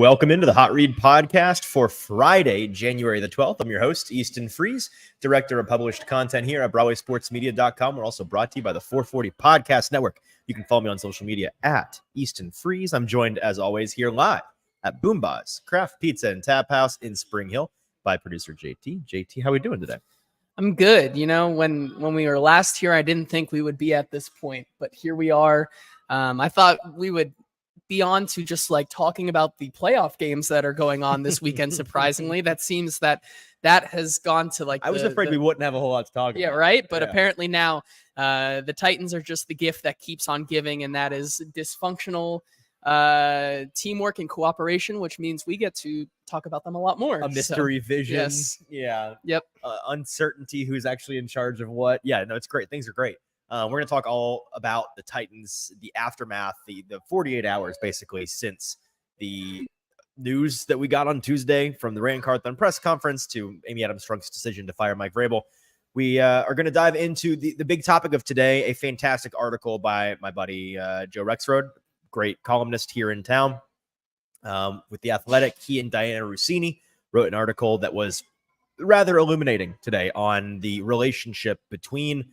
Welcome into the Hot Read podcast for Friday, January the 12th. I'm your host, Easton Freeze, director of published content here at BroadwaySportsMedia.com. We're also brought to you by the 440 Podcast Network. You can follow me on social media at Easton Freeze. I'm joined, as always, here live at Boomba's Craft Pizza and Tap House in Spring Hill by producer JT. JT, how are we doing today? I'm good. When we were last here, I didn't think we would be at this point, but here we are. I thought we would be on to just like talking about the playoff games that are going on this weekend. Surprisingly, that seems that has gone to like. I was afraid we wouldn't have a whole lot to talk about. Yeah, right. But apparently now the Titans are just the gift that keeps on giving, and that is dysfunctional teamwork and cooperation, which means we get to talk about them a lot more. A mystery vision. Yes. Yeah. Yep. Uncertainty, who's actually in charge of what. Yeah, no, it's great. Things are great. We're going to talk all about the Titans, the aftermath, the 48 hours basically since the news that we got on Tuesday from the Rand Carthon press conference to Amy Adams Strunk's decision to fire Mike Vrabel. We are going to dive into the big topic of today, a fantastic article by my buddy Joe Rexrode, great columnist here in town with The Athletic. He and Diana Rossini wrote an article that was rather illuminating today on the relationship between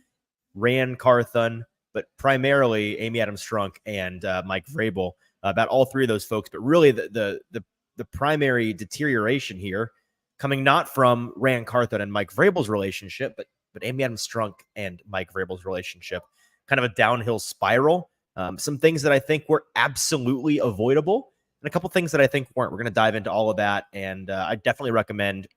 Rand Carthon, but primarily Amy Adams Strunk and Mike Vrabel, about all three of those folks. But really the primary deterioration here coming not from Rand Carthon and Mike Vrabel's relationship, but Amy Adams Strunk and Mike Vrabel's relationship, kind of a downhill spiral. Some things that I think were absolutely avoidable and a couple things that I think weren't. We're going to dive into all of that. And I definitely recommend,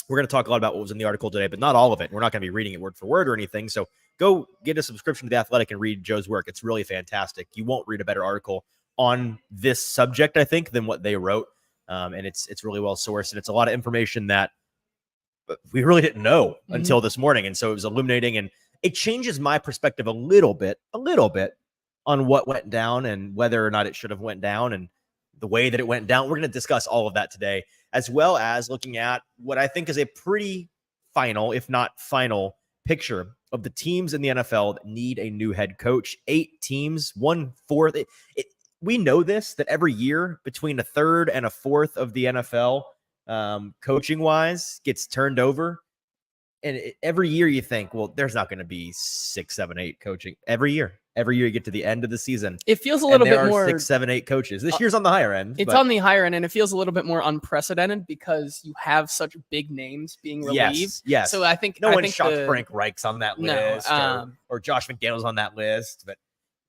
we're going to talk a lot about what was in the article today, but not all of it. We're not going to be reading it word for word or anything. So go get a subscription to The Athletic and read Joe's work. It's really fantastic. You won't read a better article on this subject, I think, than what they wrote. And it's really well sourced. And it's a lot of information that we really didn't know until this morning. And so it was illuminating, and it changes my perspective a little bit on what went down and whether or not it should have went down and the way that it went down. We're going to discuss all of that today, as well as looking at what I think is a pretty final, if not final, picture of the teams in the NFL that need a new head coach. 8 teams, 1/4. We know this, that every year between a third and a fourth of the NFL, coaching wise, gets turned over. And every year you think, well, there's not going to be 6, 7, 8 coaching every year. Every year you get to the end of the season. It feels a little bit more 6, 7, 8 coaches. This year's on the higher end. It's on the higher end, and it feels a little bit more unprecedented because you have such big names being relieved. Yes. So I think no one shot Frank Reich's on that list, or Josh McDaniels on that list, but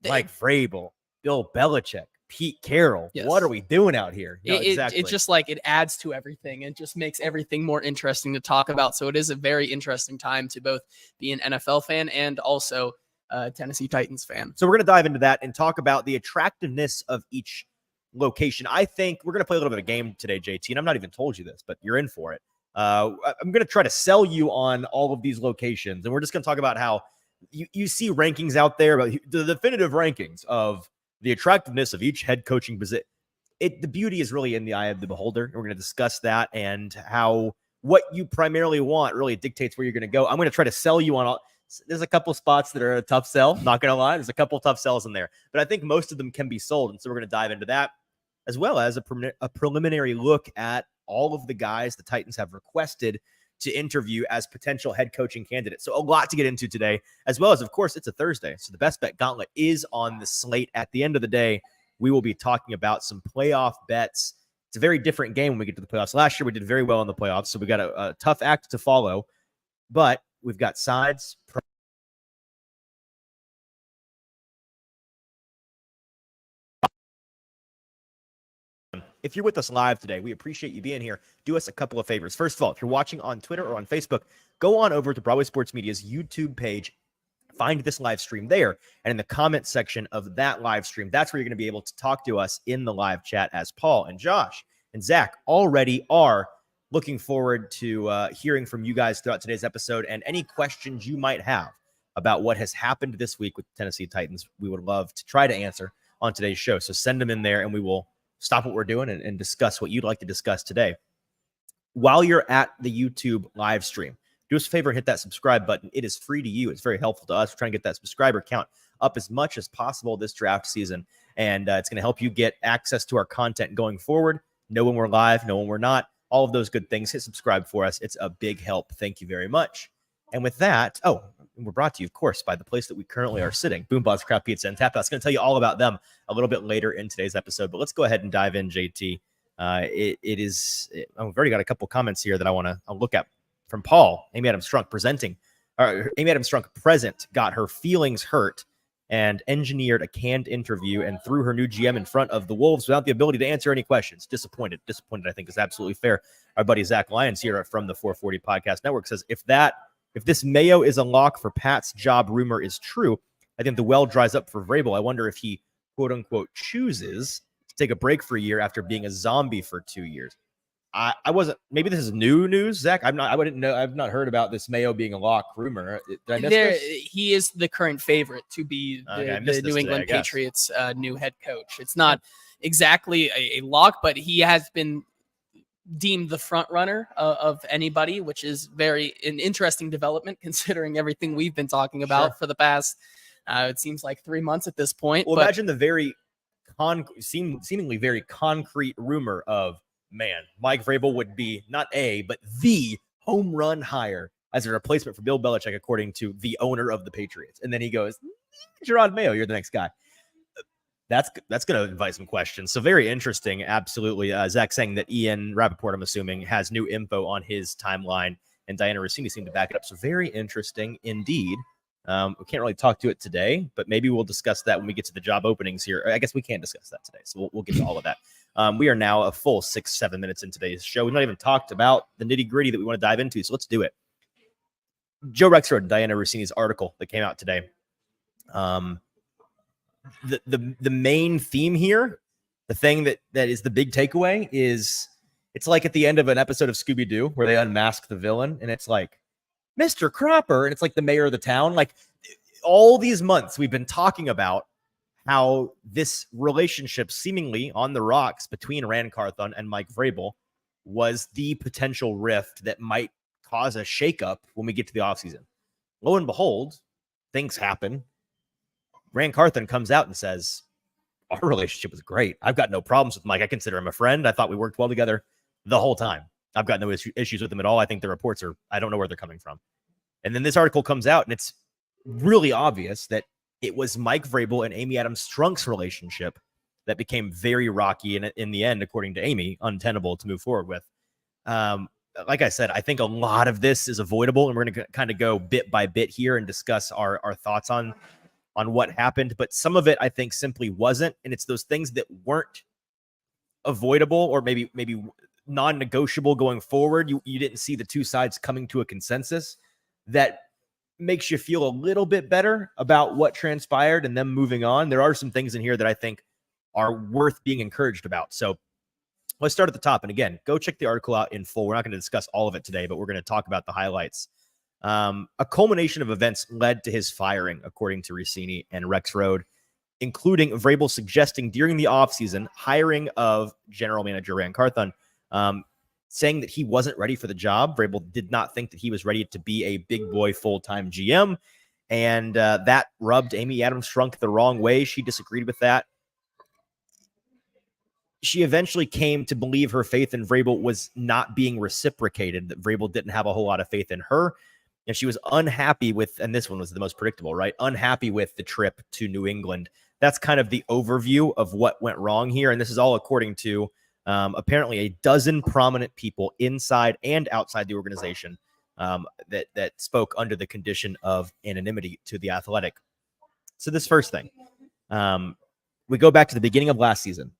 Mike Vrabel, Bill Belichick, Pete Carroll. Yes. What are we doing out here? No, exactly. It's just like it adds to everything. It just makes everything more interesting to talk about. So it is a very interesting time to both be an NFL fan and also a Tennessee Titans fan. So we're going to dive into that and talk about the attractiveness of each location. I think we're going to play a little bit of a game today, JT, and I'm not even told you this, but you're in for it. I'm going to try to sell you on all of these locations, and we're just going to talk about how you see rankings out there, but the definitive rankings of the attractiveness of each head coaching position. The beauty is really in the eye of the beholder. We're going to discuss that and how what you primarily want really dictates where you're going to go. I'm going to try to sell you on all. There's a couple spots that are a tough sell. Not going to lie. There's a couple tough sells in there, but I think most of them can be sold. And so we're going to dive into that, as well as a preliminary look at all of the guys the Titans have requested to interview as potential head coaching candidates. So a lot to get into today, as well as, of course, it's a Thursday. So the Best Bet Gauntlet is on the slate. At the end of the day, we will be talking about some playoff bets. It's a very different game when we get to the playoffs. Last year, we did very well in the playoffs, so we got a tough act to follow, but we've got sides. If you're with us live today, we appreciate you being here. Do us a couple of favors. First of all, if you're watching on Twitter or on Facebook, go on over to Broadway Sports Media's YouTube page. Find this live stream there. And in the comment section of that live stream, that's where you're going to be able to talk to us in the live chat, as Paul and Josh and Zach already are. Looking forward to hearing from you guys throughout today's episode, and any questions you might have about what has happened this week with the Tennessee Titans, we would love to try to answer on today's show. So send them in there, and we will stop what we're doing and discuss what you'd like to discuss today. While you're at the YouTube live stream, do us a favor and hit that subscribe button. It is free to you. It's very helpful to us. We're trying to get that subscriber count up as much as possible this draft season, and it's going to help you get access to our content going forward. Know when we're live, know when we're not. All of those good things. Hit subscribe for us. It's a big help. Thank you very much. And with that, we're brought to you, of course, by the place that we currently are sitting, Boombox Craft Pizza and Tap House. Going to tell you all about them a little bit later in today's episode, but let's go ahead and dive in, JT. We've already got a couple comments here that I want to look at from Paul. Amy Adams Strunk Amy Adams Strunk present got her feelings hurt and engineered a canned interview and threw her new GM in front of the Wolves without the ability to answer any questions. Disappointed, I think, is absolutely fair. Our buddy Zach Lyons here from the 440 Podcast Network says, if this Mayo is a lock for Pat's job rumor is true, I think the well dries up for Vrabel. I wonder if he, quote unquote, chooses to take a break for a year after being a zombie for 2 years. I wasn't. Maybe this is new news, Zach. I wouldn't know. I've not heard about this Mayo being a lock rumor. Did I miss this? He is the current favorite to be the New England Patriots' new head coach. It's not exactly a lock, but he has been deemed the front runner of anybody, which is an interesting development considering everything we've been talking about for the past. It seems like 3 months at this point. Well, imagine the very seemingly very concrete rumor of, man, Mike Vrabel would be not but the home run hire as a replacement for Bill Belichick, according to the owner of the Patriots. And then he goes, Gerard Mayo, you're the next guy. That's going to invite some questions. So very interesting. Absolutely. Zach saying that Ian Rappaport, I'm assuming, has new info on his timeline, and Diana Rossini seemed to back it up. So very interesting indeed. We can't really talk to it today, but maybe we'll discuss that when we get to the job openings here. I guess we can't discuss that today, so we'll get to all of that. We are now a full 6-7 minutes in today's show. We've not even talked about the nitty-gritty that we want to dive into, so let's do it. Joe Rexrode and Diana Rossini's article that came out today. The main theme here, the thing that is the big takeaway, is it's like at the end of an episode of Scooby-Doo where they unmask the villain, and it's like, Mr. Cropper, and it's like the mayor of the town. Like, all these months we've been talking about how this relationship seemingly on the rocks between Ran Carthon and Mike Vrabel was the potential rift that might cause a shakeup when we get to the offseason. Lo and behold, things happen. Ran Carthon comes out and says, our relationship was great. I've got no problems with Mike. I consider him a friend. I thought we worked well together the whole time. I've got no issues with them at all. I think the reports I don't know where they're coming from. And then this article comes out, and it's really obvious that it was Mike Vrabel and Amy Adams Strunk's relationship that became very rocky, and in the end, according to Amy, untenable to move forward with. Like I said, I think a lot of this is avoidable, and we're going to kind of go bit by bit here and discuss our thoughts on what happened. But some of it, I think, simply wasn't, and it's those things that weren't avoidable or maybe non-negotiable going forward. You didn't see the two sides coming to a consensus that makes you feel a little bit better about what transpired and them moving on. There are some things in here that I think are worth being encouraged about. So let's start at the top. And again, go check the article out in full. We're not going to discuss all of it today, but we're going to talk about the highlights. A culmination of events led to his firing, according to Rossini and Rexrode, including Vrabel suggesting during the offseason hiring of general manager Ran Carthon, saying that he wasn't ready for the job. Vrabel did not think that he was ready to be a big boy full-time GM, and that rubbed Amy Adams Strunk the wrong way. She disagreed with that. She eventually came to believe her faith in Vrabel was not being reciprocated, that Vrabel didn't have a whole lot of faith in her, and she was unhappy with, and this one was the most predictable, right? Unhappy with the trip to New England. That's kind of the overview of what went wrong here, and this is all according to apparently a dozen prominent people inside and outside the organization that spoke under the condition of anonymity to The Athletic. So this first thing, we go back to the beginning of last season,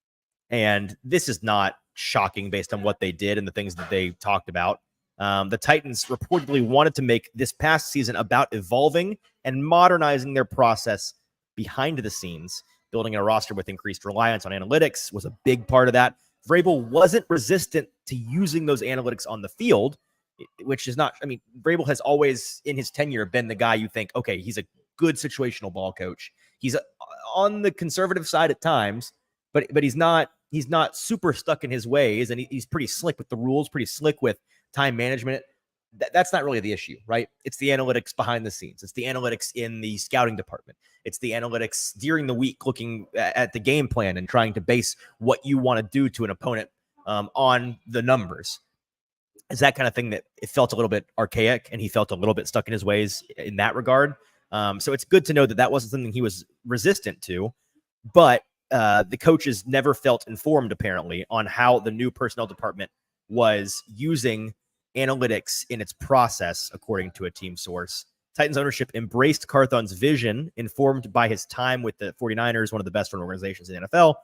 and this is not shocking based on what they did and the things that they talked about. The Titans reportedly wanted to make this past season about evolving and modernizing their process behind the scenes. Building a roster with increased reliance on analytics was a big part of that. Vrabel wasn't resistant to using those analytics on the field, which is not, I mean, Vrabel has always in his tenure been the guy you think, okay, he's a good situational ball coach. He's on the conservative side at times, but he's not super stuck in his ways, and he's pretty slick with the rules, pretty slick with time management. That's not really the issue, right? It's the analytics behind the scenes. It's the analytics in the scouting department. It's the analytics during the week, looking at the game plan and trying to base what you want to do to an opponent on the numbers. It's that kind of thing that it felt a little bit archaic, and he felt a little bit stuck in his ways in that regard. So it's good to know that wasn't something he was resistant to, but the coaches never felt informed, apparently, on how the new personnel department was using analytics in its process, according to a team source. Titans ownership embraced Carthon's vision, informed by his time with the 49ers, one of the best run organizations in the NFL.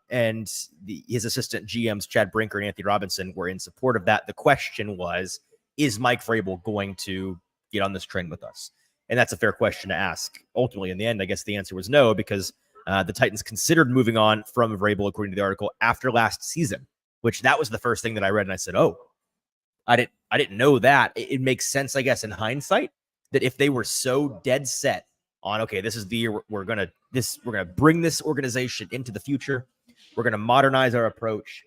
And his assistant GMs, Chad Brinker and Anthony Robinson, were in support of that. The question was, is Mike Vrabel going to get on this train with us? And that's a fair question to ask. Ultimately, in the end, I guess the answer was no, because the Titans considered moving on from Vrabel, according to the article, after last season, which that was the first thing that I read. And I said, oh, I didn't know that. It makes sense, I guess, in hindsight, that if they were so dead set on, okay, this is the year we're gonna bring this organization into the future, we're gonna modernize our approach.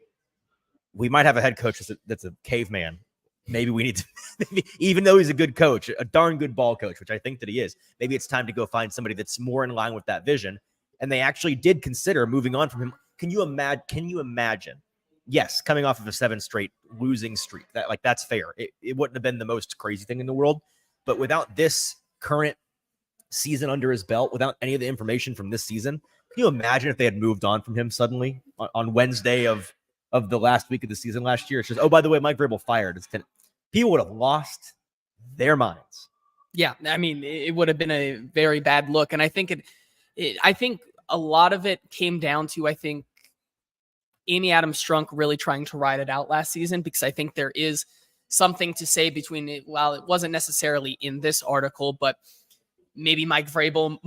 We might have a head coach that's a caveman. Maybe we need to, even though he's a good coach, a darn good ball coach, which I think that he is, maybe it's time to go find somebody that's more in line with that vision. And they actually did consider moving on from him. Can you imagine? Yes, coming off of a 7 straight losing streak, that's fair. It wouldn't have been the most crazy thing in the world, but without this current season under his belt, without any of the information from this season, can you imagine if they had moved on from him suddenly on Wednesday of the last week of the season last year? It's just, oh, by the way, Mike Vrabel fired. People would have lost their minds. Yeah, I mean, it would have been a very bad look, and I think I think a lot of it came down to, I think, Amy Adams Strunk really trying to ride it out last season, because I think there is something to say between it. While it wasn't necessarily in this article, but maybe Mike Vrabel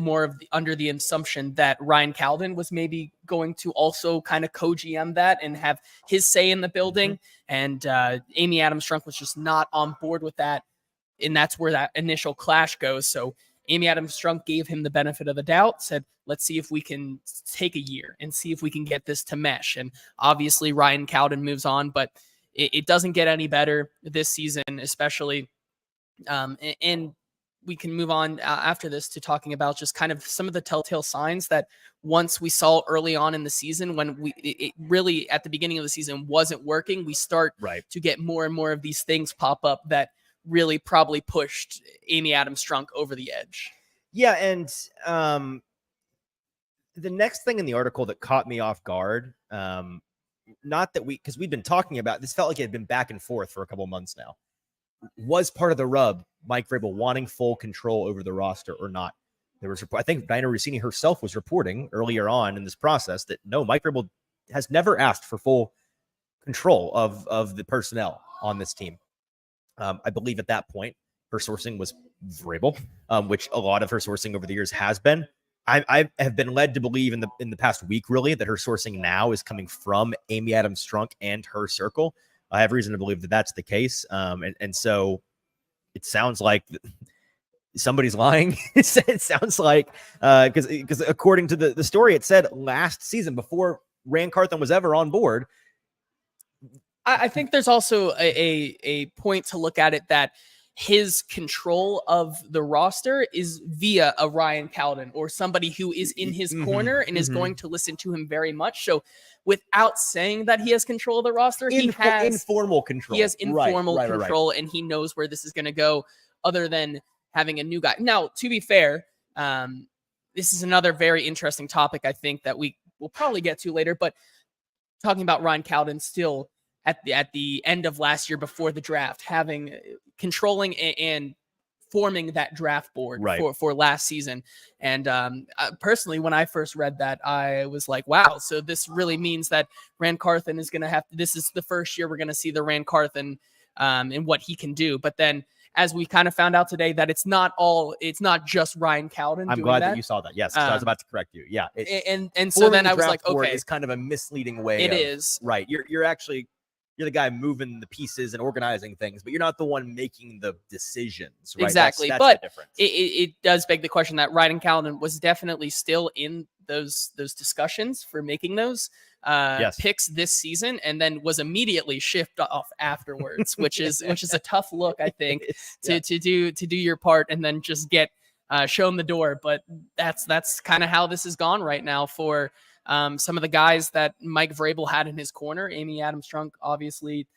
under the assumption that Ryan Calden was maybe going to also kind of co-GM that and have his say in the building. And Amy Adams Strunk was just not on board with that. And that's where that initial clash goes. So Amy Adams Strunk gave him the benefit of the doubt, said, let's see if we can take a year and see if we can get this to mesh. And obviously Ryan Calden moves on, but it doesn't get any better this season, especially. And we can move on after this to talking about just kind of some of the telltale signs that once we saw early on in the season, when it really at the beginning of the season wasn't working, we start to get more and more of these things pop up that really probably pushed Amy Adams Strunk over the edge. Yeah. And the next thing in the article that caught me off guard, not that because we've been talking about this, felt like it had been back and forth for a couple of months now, was part of the rub Mike Vrabel wanting full control over the roster or not. There was, I think Diana Rossini herself was reporting earlier on in this process that no, Mike Vrabel has never asked for full control of the personnel on this team. I believe at that point, her sourcing was Vrabel, which a lot of her sourcing over the years has been. I have been led to believe in the past week, really, that her sourcing now is coming from Amy Adams Strunk and her circle. I have reason to believe that that's the case. And so it sounds like somebody's lying. It sounds like, because according to the story, it said last season, before Rand Carthon was ever on board. I think there's also a point to look at it that his control of the roster is via a Ryan Calden or somebody who is in his corner and is going to listen to him very much. So without saying that he has control of the roster, he has informal control. He has informal control, and he knows where this is going to go other than having a new guy. Now, to be fair, this is another very interesting topic, I think, that we will probably get to later, but talking about Ryan Calden still at the end of last year before the draft, controlling and forming that draft board for last season. And personally, when I first read that, I was like, wow, so this really means that Rand Carthon is going to this is the first year we're going to see the Rand Carthon and what he can do. But then as we kind of found out today, that it's not just Ryan Calden. I'm glad that you saw that. Yes. I was about to correct you. Yeah. And so then I was like, okay, it's kind of a misleading way. It is. Right. You're the guy moving the pieces and organizing things, but you're not the one making the decisions. Right? Exactly. That's but the difference. It does beg the question that Ryan Calden was definitely still in those discussions for making those picks this season, and then was immediately shipped off afterwards, which is a tough look, I think, to do your part and then just get shown the door. But that's kind of how this has gone right now for some of the guys that Mike Vrabel had in his corner. Amy Adams Strunk obviously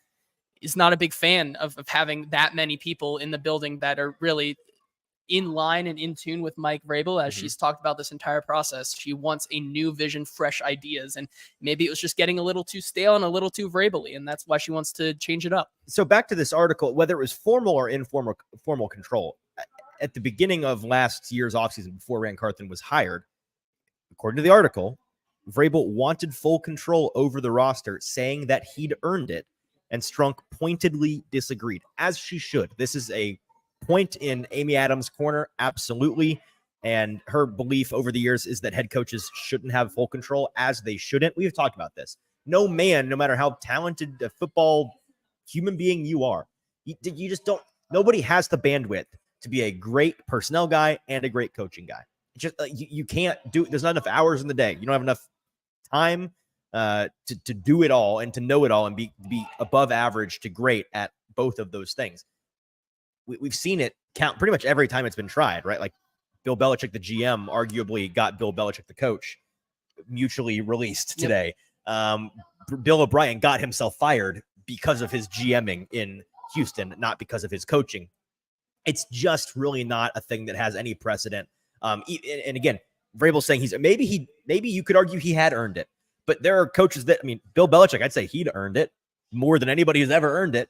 is not a big fan of having that many people in the building that are really in line and in tune with Mike Vrabel, as Mhm. she's talked about this entire process. She wants a new vision, fresh ideas, and maybe it was just getting a little too stale and a little too Vrabel-y, and that's why she wants to change it up. So back to this article, whether it was formal or informal formal control, at the beginning of last year's offseason, before Rand Carthen was hired, according to the article, Vrabel wanted full control over the roster, saying that he'd earned it, and Strunk pointedly disagreed, as she should. This is a point in Amy Adams' corner, absolutely. And her belief over the years is that head coaches shouldn't have full control, as they shouldn't. We've talked about this. No man, no matter how talented a football human being you are, you just don't, nobody has the bandwidth to be a great personnel guy and a great coaching guy. Just you can't do, there's not enough hours in the day. You don't have enough time to do it all and to know it all and be above average to great at both of those things. We've seen it count pretty much every time it's been tried, right? Like Bill Belichick, the GM, arguably got Bill Belichick, the coach, mutually released today. Bill O'Brien got himself fired because of his GMing in Houston, not because of his coaching. It's just really not a thing that has any precedent. And again, Vrabel's saying maybe you could argue he had earned it, but there are coaches that, I mean, Bill Belichick, I'd say he'd earned it more than anybody who's ever earned it.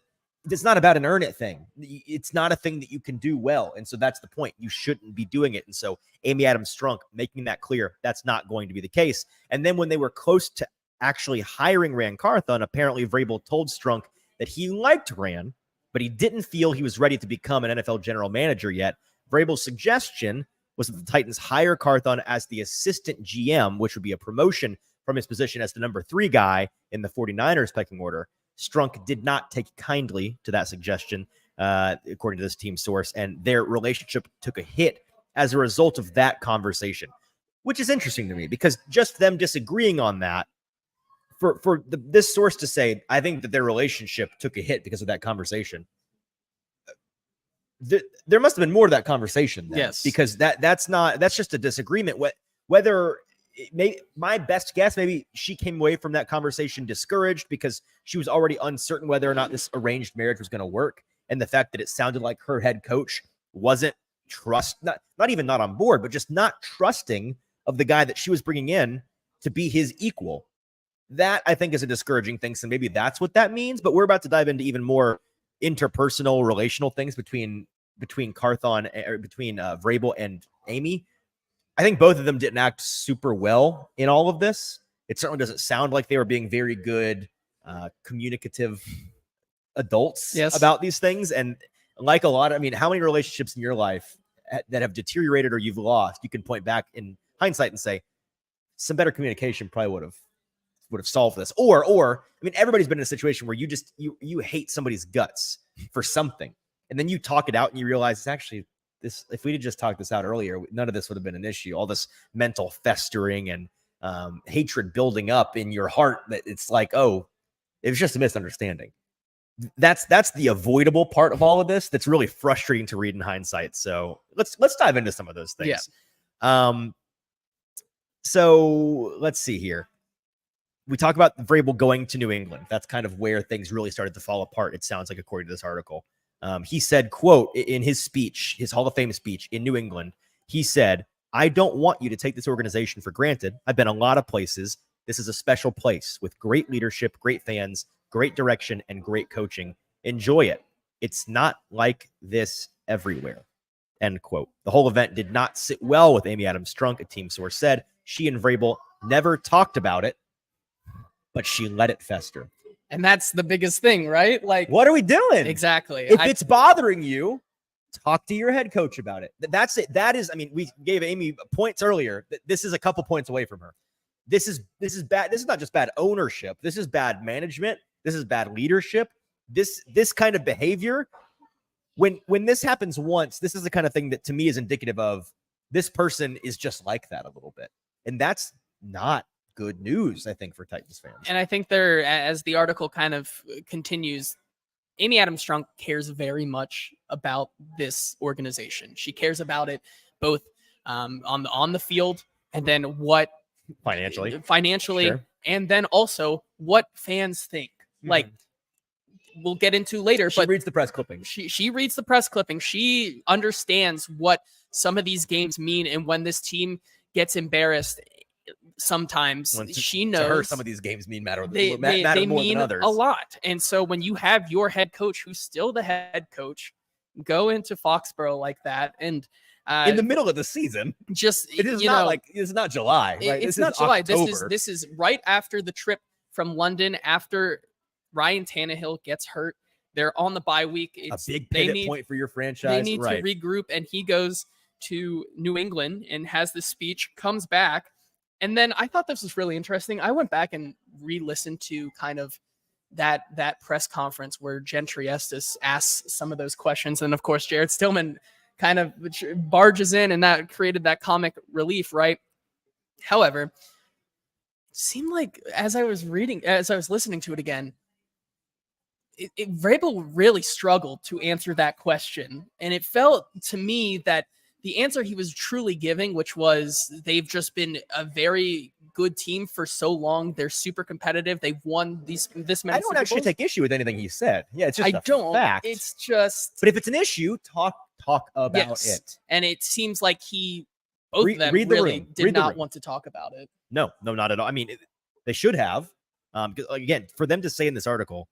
It's not about an earn it thing. It's not a thing that you can do well. And so that's the point. You shouldn't be doing it. And so Amy Adams Strunk making that clear, that's not going to be the case. And then when they were close to actually hiring Rand Carthen, apparently Vrabel told Strunk that he liked Rand, but he didn't feel he was ready to become an NFL general manager yet. Vrabel's suggestion was that the Titans hire Carthen as the assistant GM, which would be a promotion from his position as the number 3 guy in the 49ers pecking order. Strunk did not take kindly to that suggestion, according to this team source, and their relationship took a hit as a result of that conversation, which is interesting to me because just them disagreeing on that, for this source to say, I think that their relationship took a hit because of that conversation. There must have been more to that conversation then, yes, because that's just a disagreement. Whether my best guess, maybe she came away from that conversation discouraged because she was already uncertain whether or not this arranged marriage was going to work, and the fact that it sounded like her head coach wasn't not even not on board, but just not trusting of the guy that she was bringing in to be his equal. That, I think, is a discouraging thing. So maybe that's what that means. But we're about to dive into even more interpersonal, relational things between Carthen or between Vrabel and Amy. I think both of them didn't act super well in all of this. It certainly doesn't sound like they were being very good, communicative adults about these things. And like a lot, I mean, how many relationships in your life that have deteriorated or you've lost, you can point back in hindsight and say, some better communication probably would have solved this. Or I mean, everybody's been in a situation where you hate somebody's guts for something, and then you talk it out and you realize it's actually this. If we had just talked this out earlier, none of this would have been an issue. All this mental festering and hatred building up in your heart that it's like, oh, it was just a misunderstanding. That's the avoidable part of all of this. That's really frustrating to read in hindsight. So let's dive into some of those things. Yeah. So let's see here. We talk about Vrabel going to New England. That's kind of where things really started to fall apart, it sounds like, according to this article. He said, quote, in his speech, his Hall of Fame speech in New England, he said, "I don't want you to take this organization for granted. I've been a lot of places. This is a special place with great leadership, great fans, great direction, and great coaching. Enjoy it. It's not like this everywhere." End quote. The whole event did not sit well with Amy Adams Strunk, a team source said. She and Vrabel never talked about it, but she let it fester. And that's the biggest thing, right? Like, what are we doing? Exactly. If it's bothering you, talk to your head coach about it. That's it. That is, I mean, we gave Amy points earlier. This is a couple points away from her. This is bad. This is not just bad ownership. This is bad management. This is bad leadership. This kind of behavior, when this happens once, this is the kind of thing that to me is indicative of this person is just like that a little bit. And that's not good news, I think, for Titans fans. And I think there, as the article kind of continues, Amy Adams Strunk cares very much about this organization. She cares about it both on the field, and then what financially, sure. And then also what fans think. Mm-hmm. Like, we'll get into later. She but reads the press clipping. She reads the press clipping. She understands what some of these games mean, and when this team gets embarrassed, sometimes she knows. To her, some of these games matter they more mean than others. A lot. And so when you have your head coach, who's still the head coach, go into Foxborough like that, and in the middle of the season, it's not July, right? It's not July. This is right after the trip from London, after Ryan Tannehill gets hurt. They're on the bye week. It's a big pivot point for your franchise. They need to regroup, and he goes to New England and has this speech, comes back. And then I thought this was really interesting. I went back and re-listened to kind of that press conference where Gentry Estes asks some of those questions. And of course, Jared Stillman kind of barges in, and that created that comic relief, right? However, it seemed like as I was listening to it again, Vrabel really struggled to answer that question. And it felt to me that the answer he was truly giving, which was they've just been a very good team for so long. They're super competitive. They've won this many. I don't actually take issue with anything he said. Yeah, it's just fact. It's just. But if it's an issue, talk about it. And it seems like both of them really did not want to talk about it. No, not at all. I mean, they should have. Again, for them to say in this article,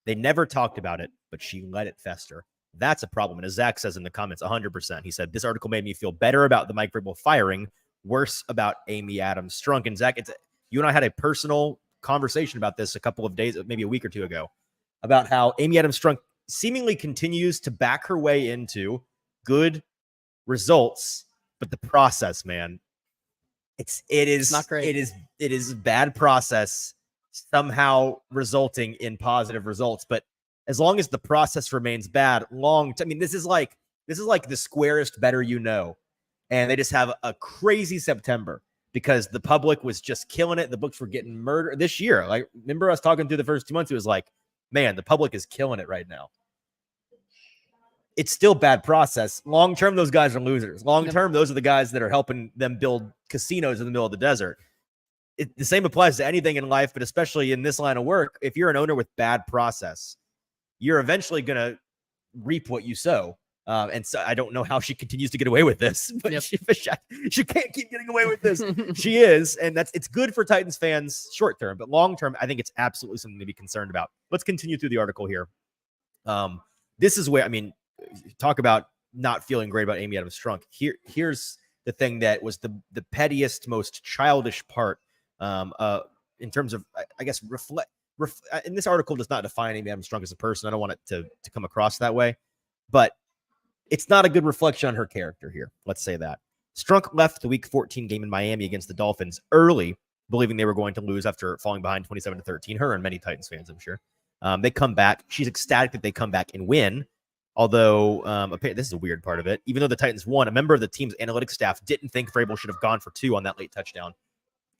they never talked about it, but she let it fester. That's a problem. And as Zach says in the comments, 100%, he said, this article made me feel better about the Mike Vrabel firing, worse about Amy Adams Strunk. And Zach, you and I had a personal conversation about this a couple of days, maybe a week or two ago, about how Amy Adams Strunk seemingly continues to back her way into good results, but the process, man, it is not great. It is bad process somehow resulting in positive results. But as long as the process remains bad, this is like the squarest better you know. And they just have a crazy September because the public was just killing it. The books were getting murdered this year. Like, remember us talking through the first 2 months? It was like, man, the public is killing it right now. It's still bad process. Long term, those guys are losers. Long term, those are the guys that are helping them build casinos in the middle of the desert. The same applies to anything in life, but especially in this line of work. If you're an owner with bad process, you're eventually going to reap what you sow. And so I don't know how she continues to get away with this, but she can't keep getting away with this. She is. And it's good for Titans fans short term, but long term, I think it's absolutely something to be concerned about. Let's continue through the article here. This is where, talk about not feeling great about Amy Adams Strunk. Here's the thing that was the pettiest, most childish part in terms of, I guess, and this article does not define Amy Adams Strunk as a person. I don't want it to come across that way, but it's not a good reflection on her character here. Let's say that. Strunk left the Week 14 game in Miami against the Dolphins early, believing they were going to lose after falling behind 27-13. Her and many Titans fans, I'm sure. They come back. She's ecstatic that they come back and win. Although, this is a weird part of it. Even though the Titans won, a member of the team's analytics staff didn't think Vrabel should have gone for 2 on that late touchdown.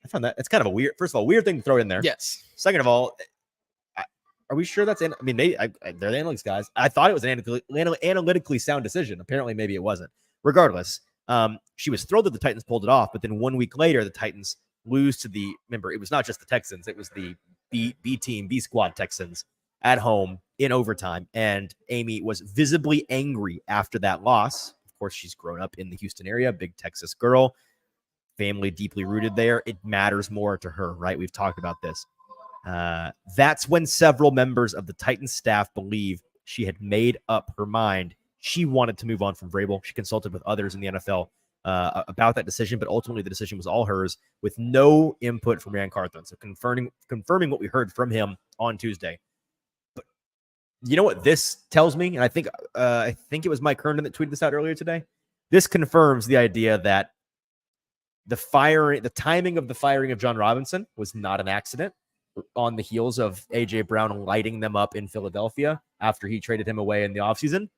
I found that's kind of first of all, weird thing to throw in there. Yes. Second of all, are we sure that's they're the analytics guys. I thought it was an analytically sound decision. Apparently, maybe it wasn't. Regardless, she was thrilled that the Titans pulled it off, but then 1 week later, the Titans lose to remember, it was not just the Texans, it was the B squad Texans at home in overtime. And Amy was visibly angry after that loss. Of course, she's grown up in the Houston area, big Texas girl, family deeply rooted there. It matters more to her, right? We've talked about this. That's when several members of the Titans staff believe she had made up her mind. She wanted to move on from Vrabel. She consulted with others in the NFL about that decision, but ultimately the decision was all hers with no input from Ran Carthon. So confirming what we heard from him on Tuesday. But you know what this tells me? And I think it was Mike Herndon that tweeted this out earlier today. This confirms the idea that the timing of the firing of John Robinson was not an accident. On the heels of A.J. Brown lighting them up in Philadelphia after he traded him away in the offseason.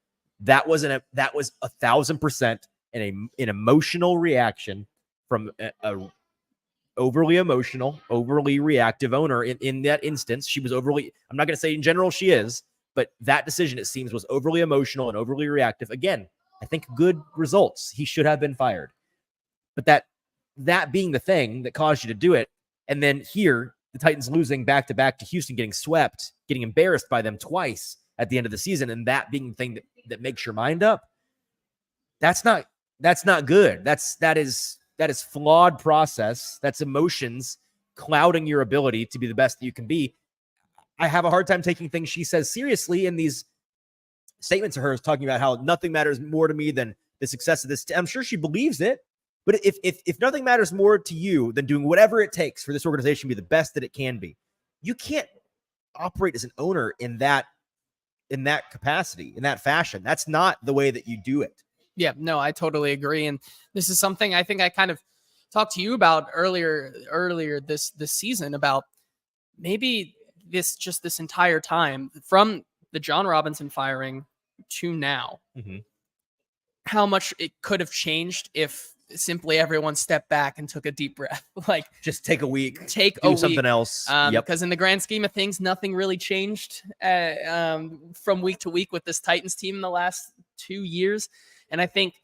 That was 1,000% an emotional reaction from a overly emotional, overly reactive owner. In that instance, she was overly, I'm not going to say in general she is, but that decision, it seems, was overly emotional and overly reactive. Again, I think good results. He should have been fired. But that being the thing that caused you to do it, and then here, the Titans losing back-to-back to Houston, getting swept, getting embarrassed by them twice at the end of the season, and that being the thing that makes your mind up. That's not good. That is flawed process. That's emotions clouding your ability to be the best that you can be. I have a hard time taking things she says seriously in these statements of hers talking about how nothing matters more to me than the success of this. I'm sure she believes it, but if nothing matters more to you than doing whatever it takes for this organization to be the best that it can be, you can't operate as an owner in that capacity, in that fashion. That's not the way that you do it. Yeah, no, I totally agree. And this is something I think I kind of talked to you about earlier this season about maybe this entire time from the John Robinson firing to now, how much it could have changed if simply everyone stepped back and took a deep breath. Like, just take a week, do something else. Because in the grand scheme of things, nothing really changed from week to week with this Titans team in the last 2 years. And I think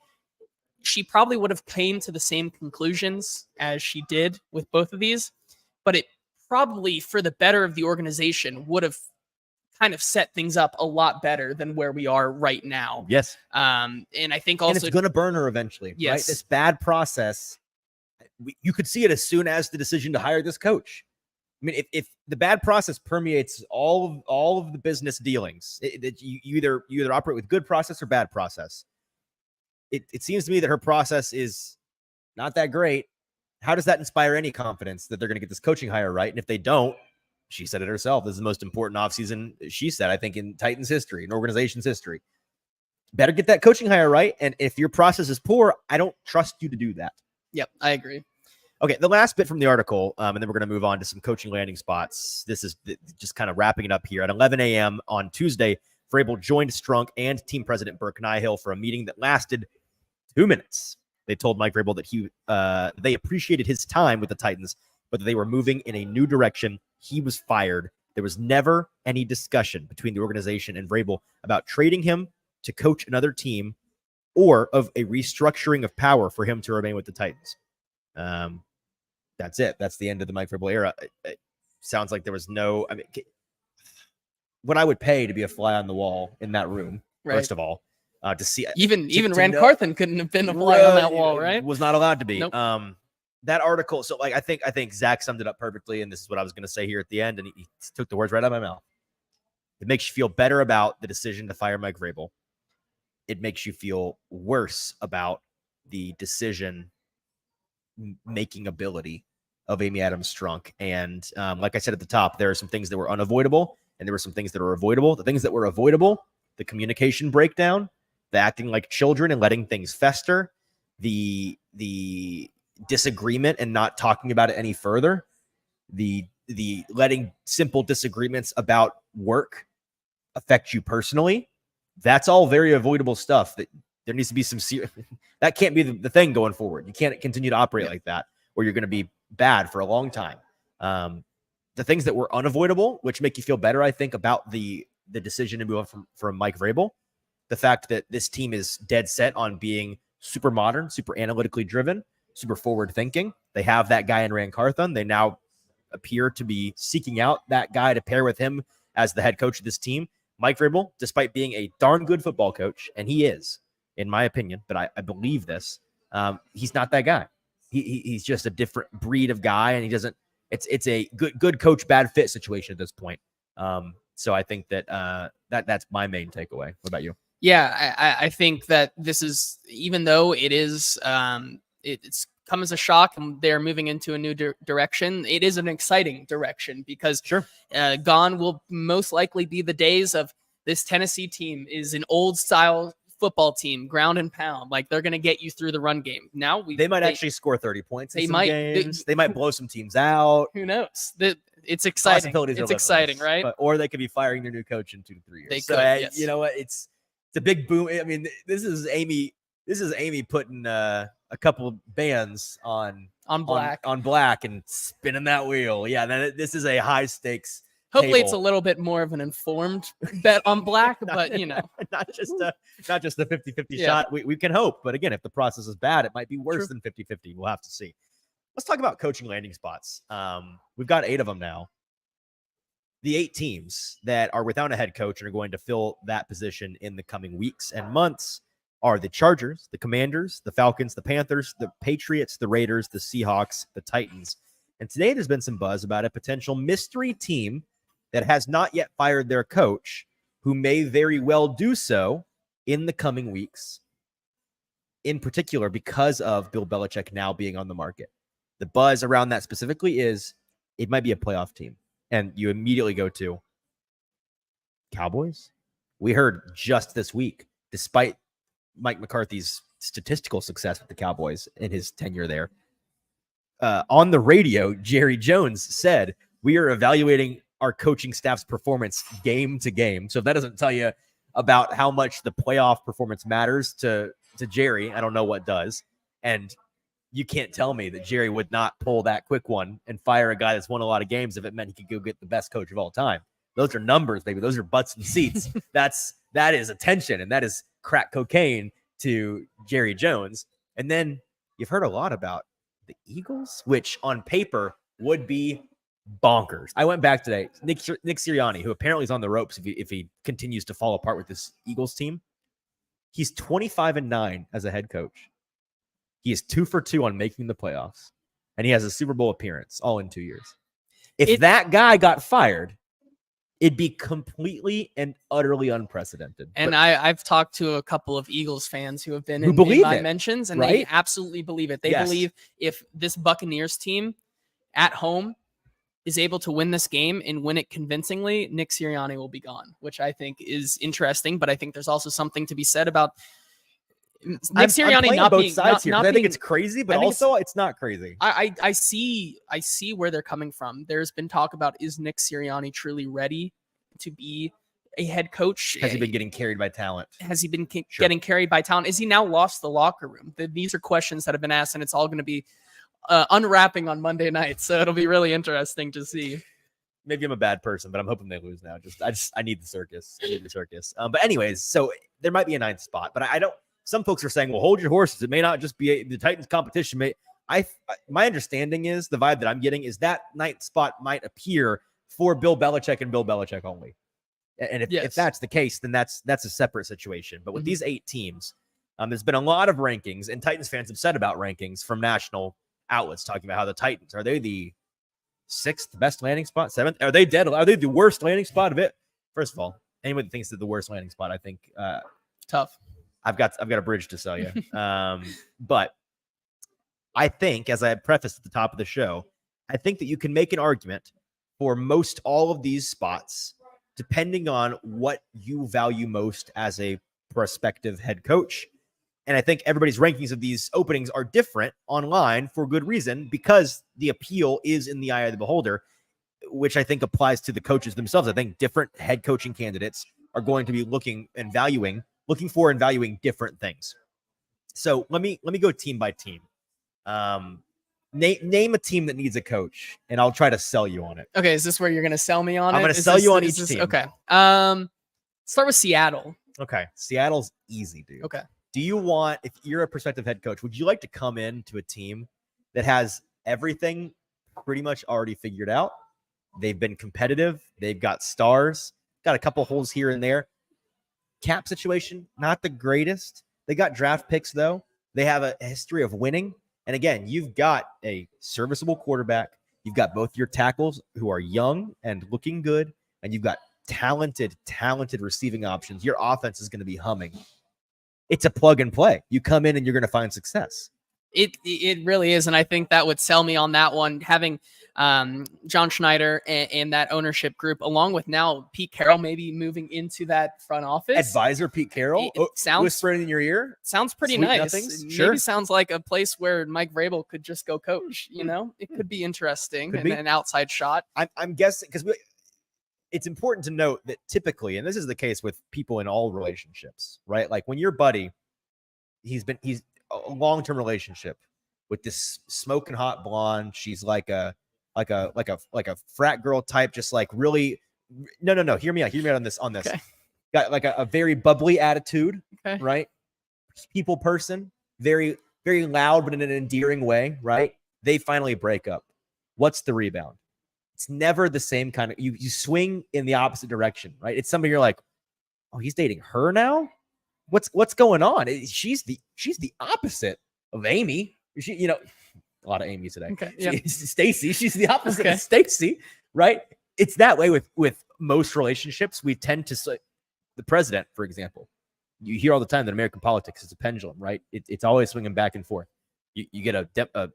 she probably would have came to the same conclusions as she did with both of these, but it probably, for the better of the organization, would have kind of set things up a lot better than where we are right now. Yes. And I think also, and it's going to burn her eventually. Yes. Right? This bad process, you could see it as soon as the decision to hire this coach. I mean, if the bad process permeates all of the business dealings, you either operate with good process or bad process. It seems to me that her process is not that great. How does that inspire any confidence that they're going to get this coaching hire right? And if they don't, she said it herself, this is the most important offseason, she said, I think, in Titans history, in organization's history. Better get that coaching hire right. And if your process is poor, I don't trust you to do that. Yep, I agree. Okay, the last bit from the article, and then we're going to move on to some coaching landing spots. This is just kind of wrapping it up here. At 11 a.m. on Tuesday, Vrabel joined Strunk and team president Burke Nihill for a meeting that lasted 2 minutes. They told Mike Vrabel that they appreciated his time with the Titans, but that they were moving in a new direction. He was fired. There was never any discussion between the organization and Vrabel about trading him to coach another team or of a restructuring of power for him to remain with the Titans. That's it. That's the end of the Mike Vrabel era. It sounds like there was no, I mean, what I would pay to be a fly on the wall in that room, right. First of all, to see even Rand Carthen couldn't have been a fly on that wall, right? Was not allowed to be. Nope. That article. So like, I think Zach summed it up perfectly. And this is what I was going to say here at the end. And he took the words right out of my mouth. It makes you feel better about the decision to fire Mike Vrabel. It makes you feel worse about the decision making ability of Amy Adams Strunk. And like I said at the top, there are some things that were unavoidable and there were some things that are avoidable. The things that were avoidable, the communication breakdown, the acting like children and letting things fester, the disagreement and not talking about it any further, the letting simple disagreements about work affect you personally. That's all very avoidable stuff that there needs to be some serious, that can't be the thing going forward. You can't continue to operate like that or you're going to be bad for a long time. The things that were unavoidable, which make you feel better, I think, about the decision to move on from Mike Vrabel, the fact that this team is dead set on being super modern, super analytically driven, super forward thinking. They have that guy in Rand Carthon. They now appear to be seeking out that guy to pair with him as the head coach of this team. Mike Vrabel, despite being a darn good football coach, and he is, in my opinion, but I believe this, he's not that guy. He's just a different breed of guy, and he doesn't. It's a good coach, bad fit situation at this point. So I think that's my main takeaway. What about you? Yeah, I think that this is, even though it is, it's come as a shock and they're moving into a new direction, it is an exciting direction because gone will most likely be the days of this Tennessee team is an old style football team, ground and pound. Like they're going to get you through the run game. Now they might actually score 30 points. They might games. They might blow some teams out. Who knows? It's exciting. It's exciting, right? Or they could be firing their new coach in 2 to 3 years. They could. Yes. You know what? It's a big boom. I mean, this is Amy putting a couple bands on black and spinning that wheel. Yeah, this is a high stakes. Hopefully it's a little bit more of an informed bet on black, but not just a 50-50 shot. We can hope, but again, if the process is bad, it might be worse than 50-50. We'll have to see. let's talk about coaching landing spots. We've got 8 of them now. The 8 teams that are without a head coach and are going to fill that position in the coming weeks and months are the Chargers, the Commanders, the Falcons, the Panthers, the Patriots, the Raiders, the Seahawks, the Titans. And today there's been some buzz about a potential mystery team that has not yet fired their coach, who may very well do so in the coming weeks, in particular because of Bill Belichick now being on the market. The buzz around that specifically is it might be a playoff team. And you immediately go to Cowboys. We heard just this week, despite Mike McCarthy's statistical success with the Cowboys in his tenure there, on the radio, Jerry Jones said, we are evaluating our coaching staff's performance game to game. So if that doesn't tell you about how much the playoff performance matters to Jerry, I don't know what does. And you can't tell me that Jerry would not pull that quick one and fire a guy that's won a lot of games if it meant he could go get the best coach of all time. Those are numbers, baby. Those are butts and seats. That is attention, and that is crack cocaine to Jerry Jones. And then you've heard a lot about the Eagles, which on paper would be bonkers. I went back today. Nick Sirianni, who apparently is on the ropes if he continues to fall apart with this Eagles team, he's 25-9 as a head coach. He is 2 for 2 on making the playoffs, and he has a Super Bowl appearance all in 2 years. If that guy got fired, it'd be completely and utterly unprecedented. And I've talked to a couple of Eagles fans who have been in my mentions, and they absolutely believe it. They believe if this Buccaneers team at home is able to win this game and win it convincingly, Nick Sirianni will be gone, which I think is interesting. But I think there's also something to be said about Nick Sirianni not both being sides here. I think being, it's crazy, but also it's not crazy. I see where they're coming from. There's been talk about, is Nick Sirianni truly ready to be a head coach? Has he been getting carried by talent? Has he been getting carried by talent? Is he now lost the locker room? These are questions that have been asked, and it's all going to be unwrapping on Monday night. So it'll be really interesting to see. Maybe I'm a bad person, but I'm hoping they lose now. I need the circus. But anyways, so there might be a 9th spot, but I don't. Some folks are saying, well, hold your horses. It may not just be the Titans competition. My understanding is, the vibe that I'm getting is that 9th spot might appear for Bill Belichick and Bill Belichick only. And if that's the case, then that's a separate situation. But with these 8 teams, there's been a lot of rankings, and Titans fans have said about rankings from national outlets talking about how the Titans, are they the 6th best landing spot? 7th? Are they dead? Are they the worst landing spot of it? First of all, anyone that thinks they're the worst landing spot, I think tough. I've got a bridge to sell you. But I think, as I prefaced at the top of the show, I think that you can make an argument for most all of these spots, depending on what you value most as a prospective head coach. And I think everybody's rankings of these openings are different online for good reason, because the appeal is in the eye of the beholder, which I think applies to the coaches themselves. I think different head coaching candidates are going to be looking for and valuing different things. So let me go team by team. Name a team that needs a coach, and I'll try to sell you on it. Okay, is this where you're going to sell me on it? I'm going to sell you on each team. Okay. Start with Seattle. Okay, Seattle's easy, dude. Okay. Do you want, if you're a prospective head coach, would you like to come into a team that has everything pretty much already figured out? They've been competitive. They've got stars, got a couple holes here and there. Cap situation, not the greatest. They got draft picks, though. They have a history of winning. And again, you've got a serviceable quarterback. You've got both your tackles who are young and looking good. And you've got talented receiving options. Your offense is going to be humming. It's a plug and play. You come in and you're going to find success. It really is. And I think that would sell me on that one, having John Schneider and that ownership group, along with now Pete Carroll maybe moving into that front office. Advisor Pete Carroll? Sounds whispering in your ear? Sounds pretty Sweet nice. Nothings? Sure. Maybe sounds like a place where Mike Vrabel could just go coach. You know, it could be interesting and an outside shot. I'm guessing, because it's important to note that typically, and this is the case with people in all relationships, right? Like when your buddy, he's a long-term relationship with this smoking hot blonde. She's like a frat girl type, just like really, no. Hear me out on this. Okay. Got like a very bubbly attitude, okay. Right? People person, very, very loud, but in an endearing way, right? They finally break up. What's the rebound? It's never the same kind of, you swing in the opposite direction, right? It's somebody you're like, oh, he's dating her now? What's going on? She's the opposite of Amy. She, a lot of Amy today. Okay. Yeah. Stacy, she's the opposite of Stacy, right? It's that way with most relationships. We tend to, the president, for example, you hear all the time that American politics is a pendulum, right? It's always swinging back and forth. You get a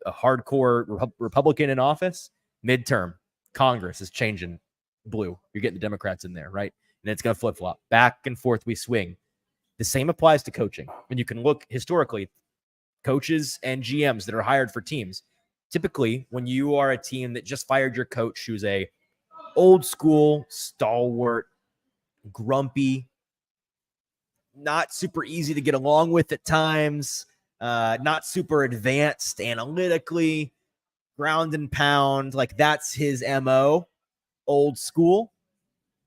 hardcore Republican in office, midterm, Congress is changing blue. You're getting the Democrats in there, right? And it's going to flip-flop. Back and forth we swing. The same applies to coaching. And you can look historically, coaches and GMs that are hired for teams. Typically, when you are a team that just fired your coach, who's a old school, stalwart, grumpy, not super easy to get along with at times, not super advanced analytically, ground and pound, like that's his MO, old school.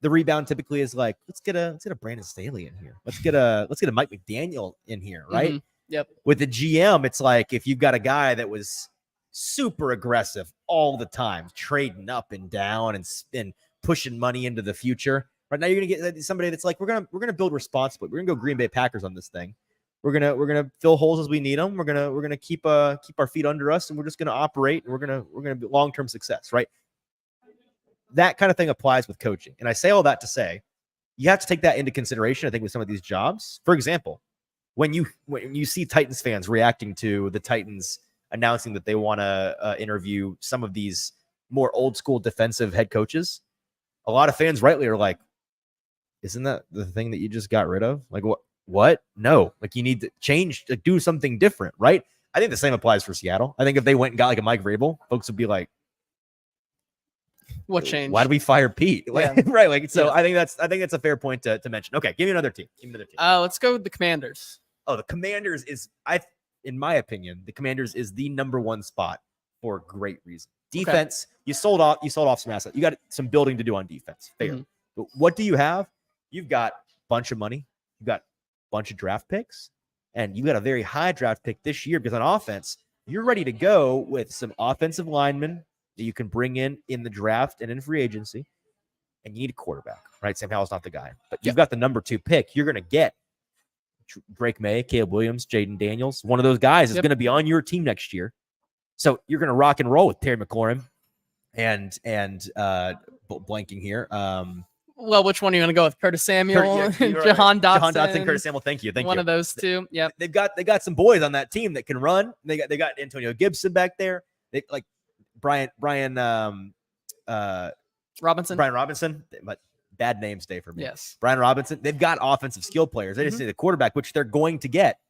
The rebound typically is like, let's get a Brandon Staley in here. Let's get a Mike McDaniel in here, right? Mm-hmm. Yep. With the GM, it's like if you've got a guy that was super aggressive all the time, trading up and down and pushing money into the future. Right now, you're gonna get somebody that's like, we're gonna build responsibly. We're gonna go Green Bay Packers on this thing. We're gonna fill holes as we need them. We're gonna keep our feet under us, and we're just gonna operate. And we're gonna be long-term success, right? That kind of thing applies with coaching. And I say all that to say, you have to take that into consideration. I think with some of these jobs, for example, when you see Titans fans reacting to the Titans announcing that they want to interview some of these more old school defensive head coaches, a lot of fans rightly are like, isn't that the thing that you just got rid of? Like what? No, like you need to change, to do something different, right? I think the same applies for Seattle. I think if they went and got like a Mike Vrabel, folks would be like, what changed? Why did we fire Pete? Yeah. Right. Like, so yeah. I think that's a fair point to mention. Okay. Give me another team. Let's go with the Commanders. Oh, the Commanders in my opinion, the Commanders is the number one spot for great reason. Defense, okay. You sold off some assets. You got some building to do on defense. Fair. Mm-hmm. But what do you have? You've got a bunch of money. You've got a bunch of draft picks, and you got a very high draft pick this year because on offense, you're ready to go with some offensive linemen that you can bring in the draft and in free agency, and you need a quarterback, right? Sam Howell's not the guy, but you've got the number 2 pick. You're going to get Drake May, Caleb Williams, Jaden Daniels. One of those guys is going to be on your team next year. So you're going to rock and roll with Terry McLaurin and blanking here. Well, which one are you going to go with? Curtis Samuel, Jahan Dotson. Jahan Dotson, Curtis Samuel. Thank you. One of those two. Yeah. They got some boys on that team that can run. They got Antonio Gibson back there. They like Brian Robinson, but bad names day for me. Yes. Brian Robinson. They've got offensive skill players. They just need a quarterback, which they're going to get.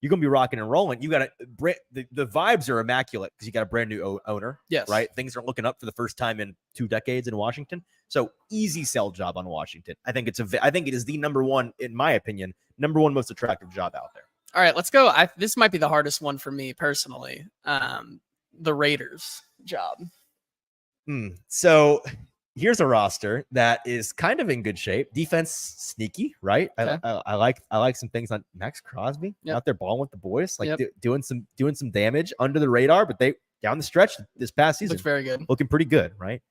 You're going to be rocking and rolling. You got the vibes are immaculate because you got a brand new owner. Yes. Right. Things are looking up for the first time in 2 decades in Washington. So easy sell job on Washington. I think it is the number one, in my opinion, number one most attractive job out there. All right, let's go. This might be the hardest one for me personally. The Raiders job. So here's a roster that is kind of in good shape. Defense sneaky, right? Okay. I like some things on Max Crosby out there balling with the boys, like doing some damage under the radar, but they down the stretch this past season looks very good, looking pretty good, right?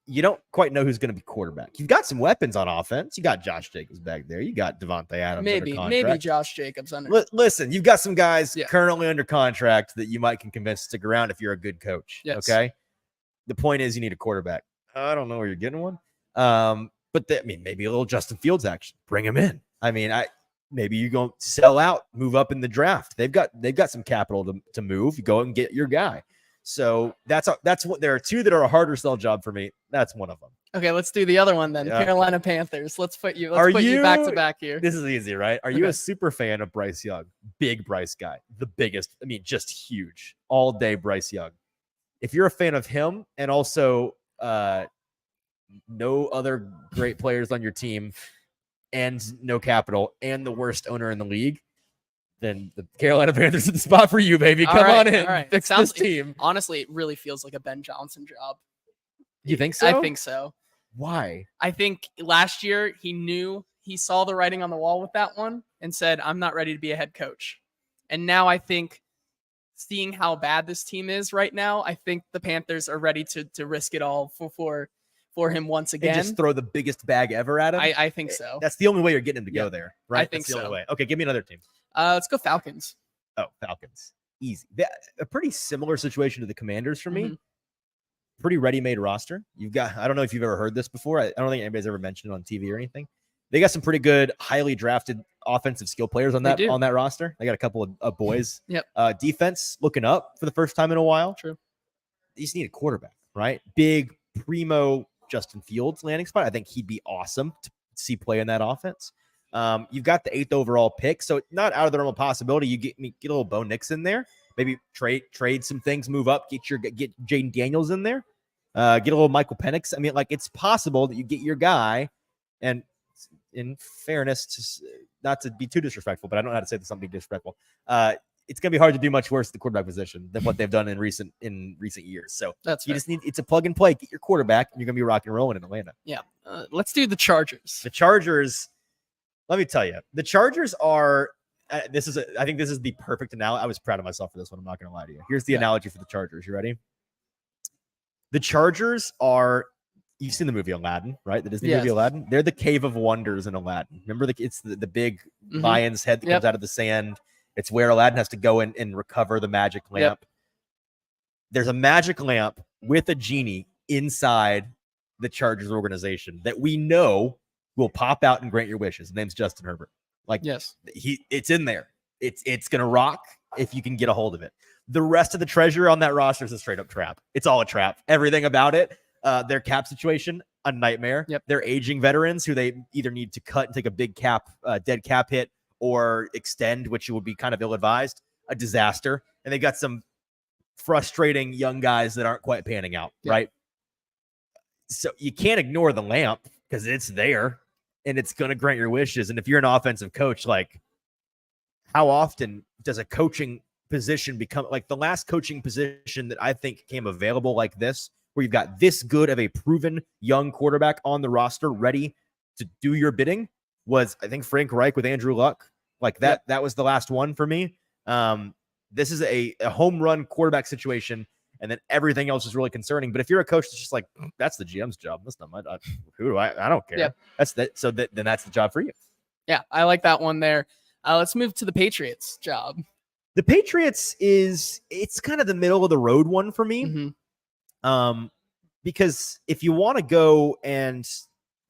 You don't quite know who's going to be quarterback. You've got some weapons on offense. You got Josh Jacobs back there. You got Devontae Adams. Maybe Josh Jacobs under. Listen, you've got some guys currently under contract that you might can convince to stick around if you're a good coach. Yes. Okay. The point is you need a quarterback. I don't know where you're getting one. But maybe a little Justin Fields action. Bring him in. Maybe you go sell out, move up in the draft. They've got some capital to move. You go and get your guy. So that's what there are 2 that are a harder sell job for me. That's one of them. Okay, let's do the other one then. Carolina Panthers. Let's put you back to back here. This is easy, right? Are you a super fan of Bryce Young? Big Bryce guy. The biggest. Just huge. All day Bryce Young. If you're a fan of him and also no other great players on your team and no capital and the worst owner in the league, then the Carolina Panthers are the spot for you, baby. Come on in. All right. Fix this team. Honestly, it really feels like a Ben Johnson job. You think so? I think so. Why? I think last year he saw the writing on the wall with that one and said, I'm not ready to be a head coach. And now I think seeing how bad this team is right now, I think the Panthers are ready to risk it all for him once again. And just throw the biggest bag ever at him. I think so. That's the only way you're getting him to go there, right? I think That's the so. only way. Okay, give me another team. Let's go Falcons. Oh, Falcons. Easy. A pretty similar situation to the Commanders for me. Pretty ready-made roster. You've got, I don't know if you've ever heard this before. I don't think anybody's ever mentioned it on TV or anything. They got some pretty good, highly drafted offensive skill players on that roster. They got a couple of boys. Defense looking up for the first time in a while. True. You just need a quarterback, right? Big primo Justin Fields landing spot. I think he'd be awesome to see play in that offense. You've got the 8th overall pick, so not out of the realm of possibility. You get a little Bo Nix in there. Maybe trade some things, move up, get Jaden Daniels in there, get a little Michael Penix. I mean, like, it's possible that you get your guy. And in fairness, not to be too disrespectful, but I don't know how to say something disrespectful. It's going to be hard to do much worse at the quarterback position than what they've done in recent years. So that's you just need, it's a plug and play. Get your quarterback, and you're going to be rock and rolling in Atlanta. Yeah. Let's do the Chargers. The Chargers. Let me tell you, the Chargers are. I think this is the perfect analogy. I was proud of myself for this one. I'm not going to lie to you. Here's the analogy for the Chargers. You ready? The Chargers are. You've seen the movie Aladdin, right? The Disney movie Aladdin. They're the Cave of Wonders in Aladdin. Remember, it's the big lion's head that comes out of the sand. It's where Aladdin has to go in and recover the magic lamp. There's a magic lamp with a genie inside the Chargers organization that we know will pop out and grant your wishes. His name's Justin Herbert. Like, it's in there. It's gonna rock if you can get a hold of it. The rest of the treasure on that roster is a straight up trap. It's all a trap. Everything about it. Their cap situation, a nightmare. They're aging veterans who they either need to cut and take a big dead cap hit, or extend, which would be kind of ill-advised. A disaster. And they got some frustrating young guys that aren't quite panning out, right? So you can't ignore the lamp because it's there and it's going to grant your wishes. And if you're an offensive coach, like, how often does a coaching position become, like, the last coaching position that I think came available like this, where you've got this good of a proven young quarterback on the roster ready to do your bidding, was, I think, Frank Reich with Andrew Luck. Like that, that was the last one for me. This is a home run quarterback situation, and then everything else is really concerning. But if you're a coach that's just like, that's the GM's job, that's not my job. Who do I don't care. That's that. So then that's the job for you. Yeah, I like that one there. Let's move to the Patriots job. The Patriots it's kind of the middle of the road one for me. Because if you want to go and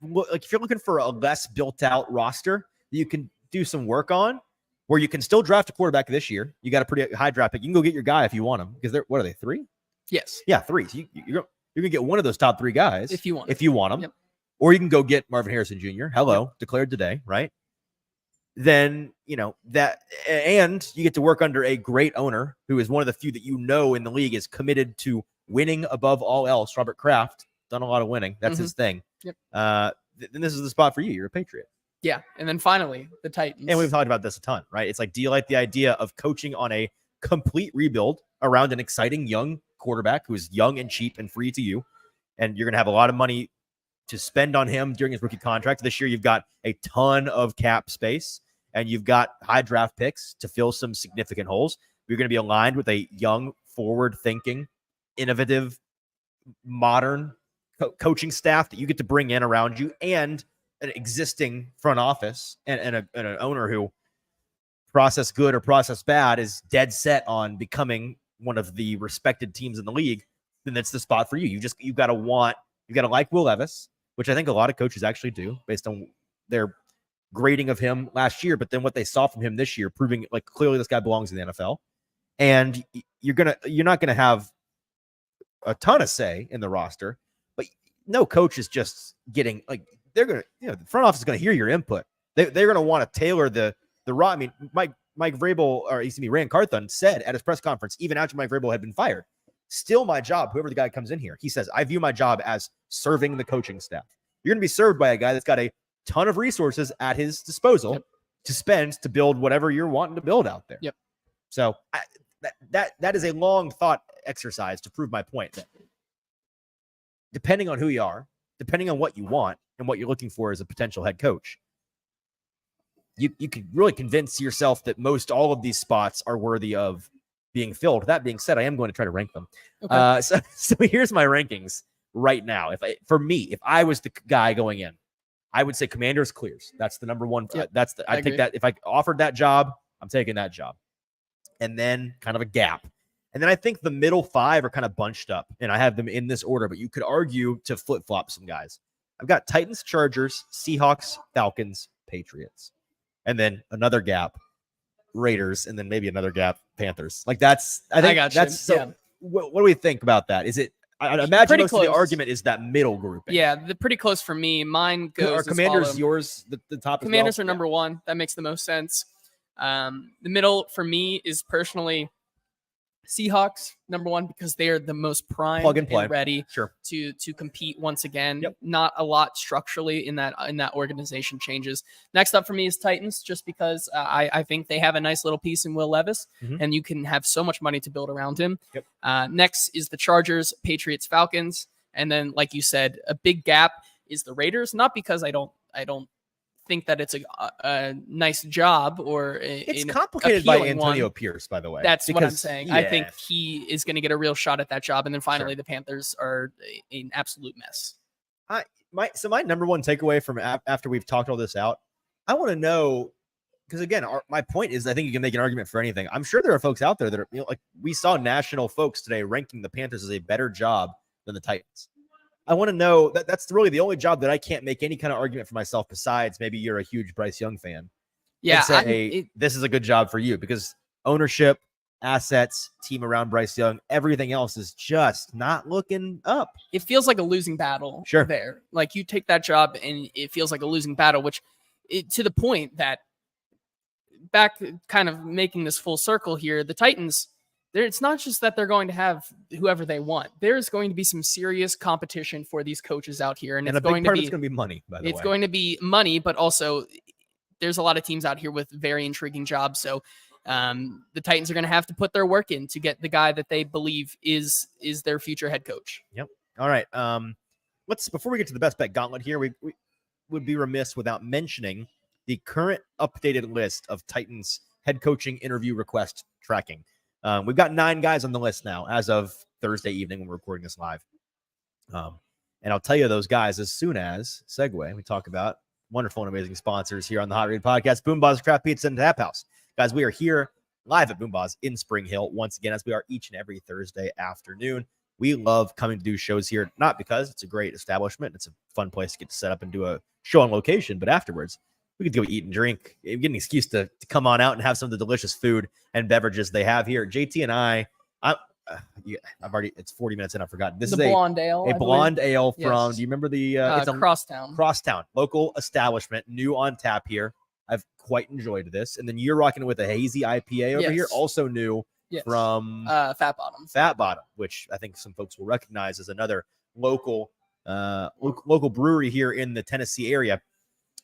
like, if you're looking for a less built out roster that you can do some work on, where you can still draft a quarterback this year, you got a pretty high draft pick. You can go get your guy if you want him, because what are they, 3? Yes. Yeah, 3. So you're gonna get one of those top 3 guys if you want them. Or you can go get Marvin Harrison Jr. Declared today, right? Then that, and you get to work under a great owner who is one of the few that in the league is committed to winning above all else. Robert Kraft, done a lot of winning. That's his thing. Then this is the spot for you. You're a Patriot. Yeah. And then finally, the Titans. And we've talked about this a ton, right? It's like, do you like the idea of coaching on a complete rebuild around an exciting young quarterback who is young and cheap and free to you? And you're going to have a lot of money to spend on him during his rookie contract. This year, you've got a ton of cap space, and you've got high draft picks to fill some significant holes. You're going to be aligned with a young, forward-thinking, innovative, modern coaching staff that you get to bring in around you, and an existing front office and an owner who, process good or process bad, is dead set on becoming one of the respected teams in the league. Then that's the spot for you. You've got to like Will Levis, which I think a lot of coaches actually do based on their grading of him last year, but then what they saw from him this year, proving like clearly this guy belongs in the NFL. And you're not gonna have a ton of say in the roster, but no coach is just getting, like, they're gonna, the front office is gonna hear your input. They're gonna want to tailor the raw. I mean, Mike Vrabel, or Rand Carthon, said at his press conference, even after Mike Vrabel had been fired, still my job, whoever the guy comes in here, he says, I view my job as serving the coaching staff. You're gonna be served by a guy that's got a ton of resources at his disposal to spend to build whatever you're wanting to build out there. So that is a long thought exercise to prove my point that depending on who you are, depending on what you want and what you're looking for as a potential head coach, you could really convince yourself that most all of these spots are worthy of being filled. That being said, I am going to try to rank them. Okay. So here's my rankings right now. If I was the guy going in, I would say Commanders clears. That's the number one. Yep, I'd take that. If I offered that job, I'm taking that job. And then kind of a gap. And then I think the middle 5 are kind of bunched up, and I have them in this order, but you could argue to flip-flop some guys. I've got Titans, Chargers, Seahawks, Falcons, Patriots. And then another gap, Raiders, and then maybe another gap, Panthers. Like I think that's so. Yeah. What do we think about that? Is it? I imagine pretty most close. Of the argument is that middle group. Yeah, pretty close for me. Mine goes. Are Commanders yours? The top. Commanders are number 1. That makes the most sense. The middle for me is personally Seahawks number 1 because they are the most primed plug and play, and ready sure. to compete once again. Yep. Not a lot structurally in that organization changes. Next up for me is Titans, just because I think they have a nice little piece in Will Levis, and you can have so much money to build around him. Yep. Next is the Chargers, Patriots, Falcons, and then like you said, a big gap is the Raiders. Not because I don't think that it's a nice job or it's complicated by Antonio Pierce, by the way. That's what I'm saying. Yeah. I think he is going to get a real shot at that job. And then finally, the Panthers are an absolute mess. So my number one takeaway from after we've talked all this out, I want to know, because again, my point is I think you can make an argument for anything. I'm sure there are folks out there that are, like we saw national folks today ranking the Panthers as a better job than the Titans. I want to know that's really the only job that I can't make any kind of argument for myself besides maybe you're a huge Bryce Young fan. Yeah. This is a good job for you because ownership, assets, team around Bryce Young, everything else is just not looking up. It feels like a losing battle there. Like you take that job and it feels like a losing battle, which to the point that back kind of making this full circle here, the Titans, it's not just that they're going to have whoever they want. There's going to be some serious competition for these coaches out here. And it's going to be money, by the way. It's going to be money, but also there's a lot of teams out here with very intriguing jobs. So the Titans are going to have to put their work in to get the guy that they believe is their future head coach. Yep. All right. Before we get to the best bet gauntlet here, we would be remiss without mentioning the current updated list of Titans head coaching interview request tracking. We've got 9 guys on the list now as of Thursday evening when we're recording this live. And I'll tell you those guys as soon as we talk about wonderful and amazing sponsors here on the Hot Read Podcast, Boomba's Craft Pizza and Tap House. Guys, we are here live at Boomba's in Spring Hill once again, as we are each and every Thursday afternoon. We love coming to do shows here, not because it's a great establishment. It's a fun place to get to set up and do a show on location, but afterwards, we could go eat and drink, get an excuse to come on out and have some of the delicious food and beverages they have here. JT and it's 40 minutes in. I've forgotten. This is blonde ale, a blonde ale from, do you remember the, it's Crosstown, local establishment, new on tap here. I've quite enjoyed this. And then you're rocking with a hazy IPA over here, also new from Fat Bottom, which I think some folks will recognize as another local brewery here in the Tennessee area.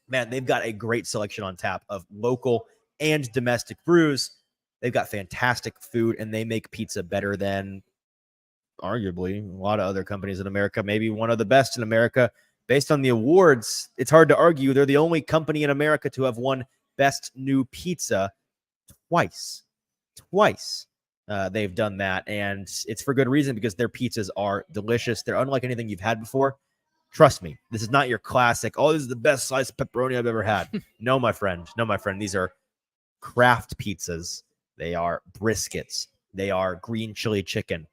Man, they've got a great selection on tap of local and domestic brews. They've got fantastic food, and they make pizza better than arguably a lot of other companies in America, maybe one of the best in America. Based on the awards, it's hard to argue. They're the only company in America to have won Best New Pizza twice. They've done that, and it's for good reason because their pizzas are delicious. They're unlike anything you've had before. Trust me, this is not your classic, this is the best sliced pepperoni I've ever had. No, my friend. These are craft pizzas. They are briskets. They are green chili chicken.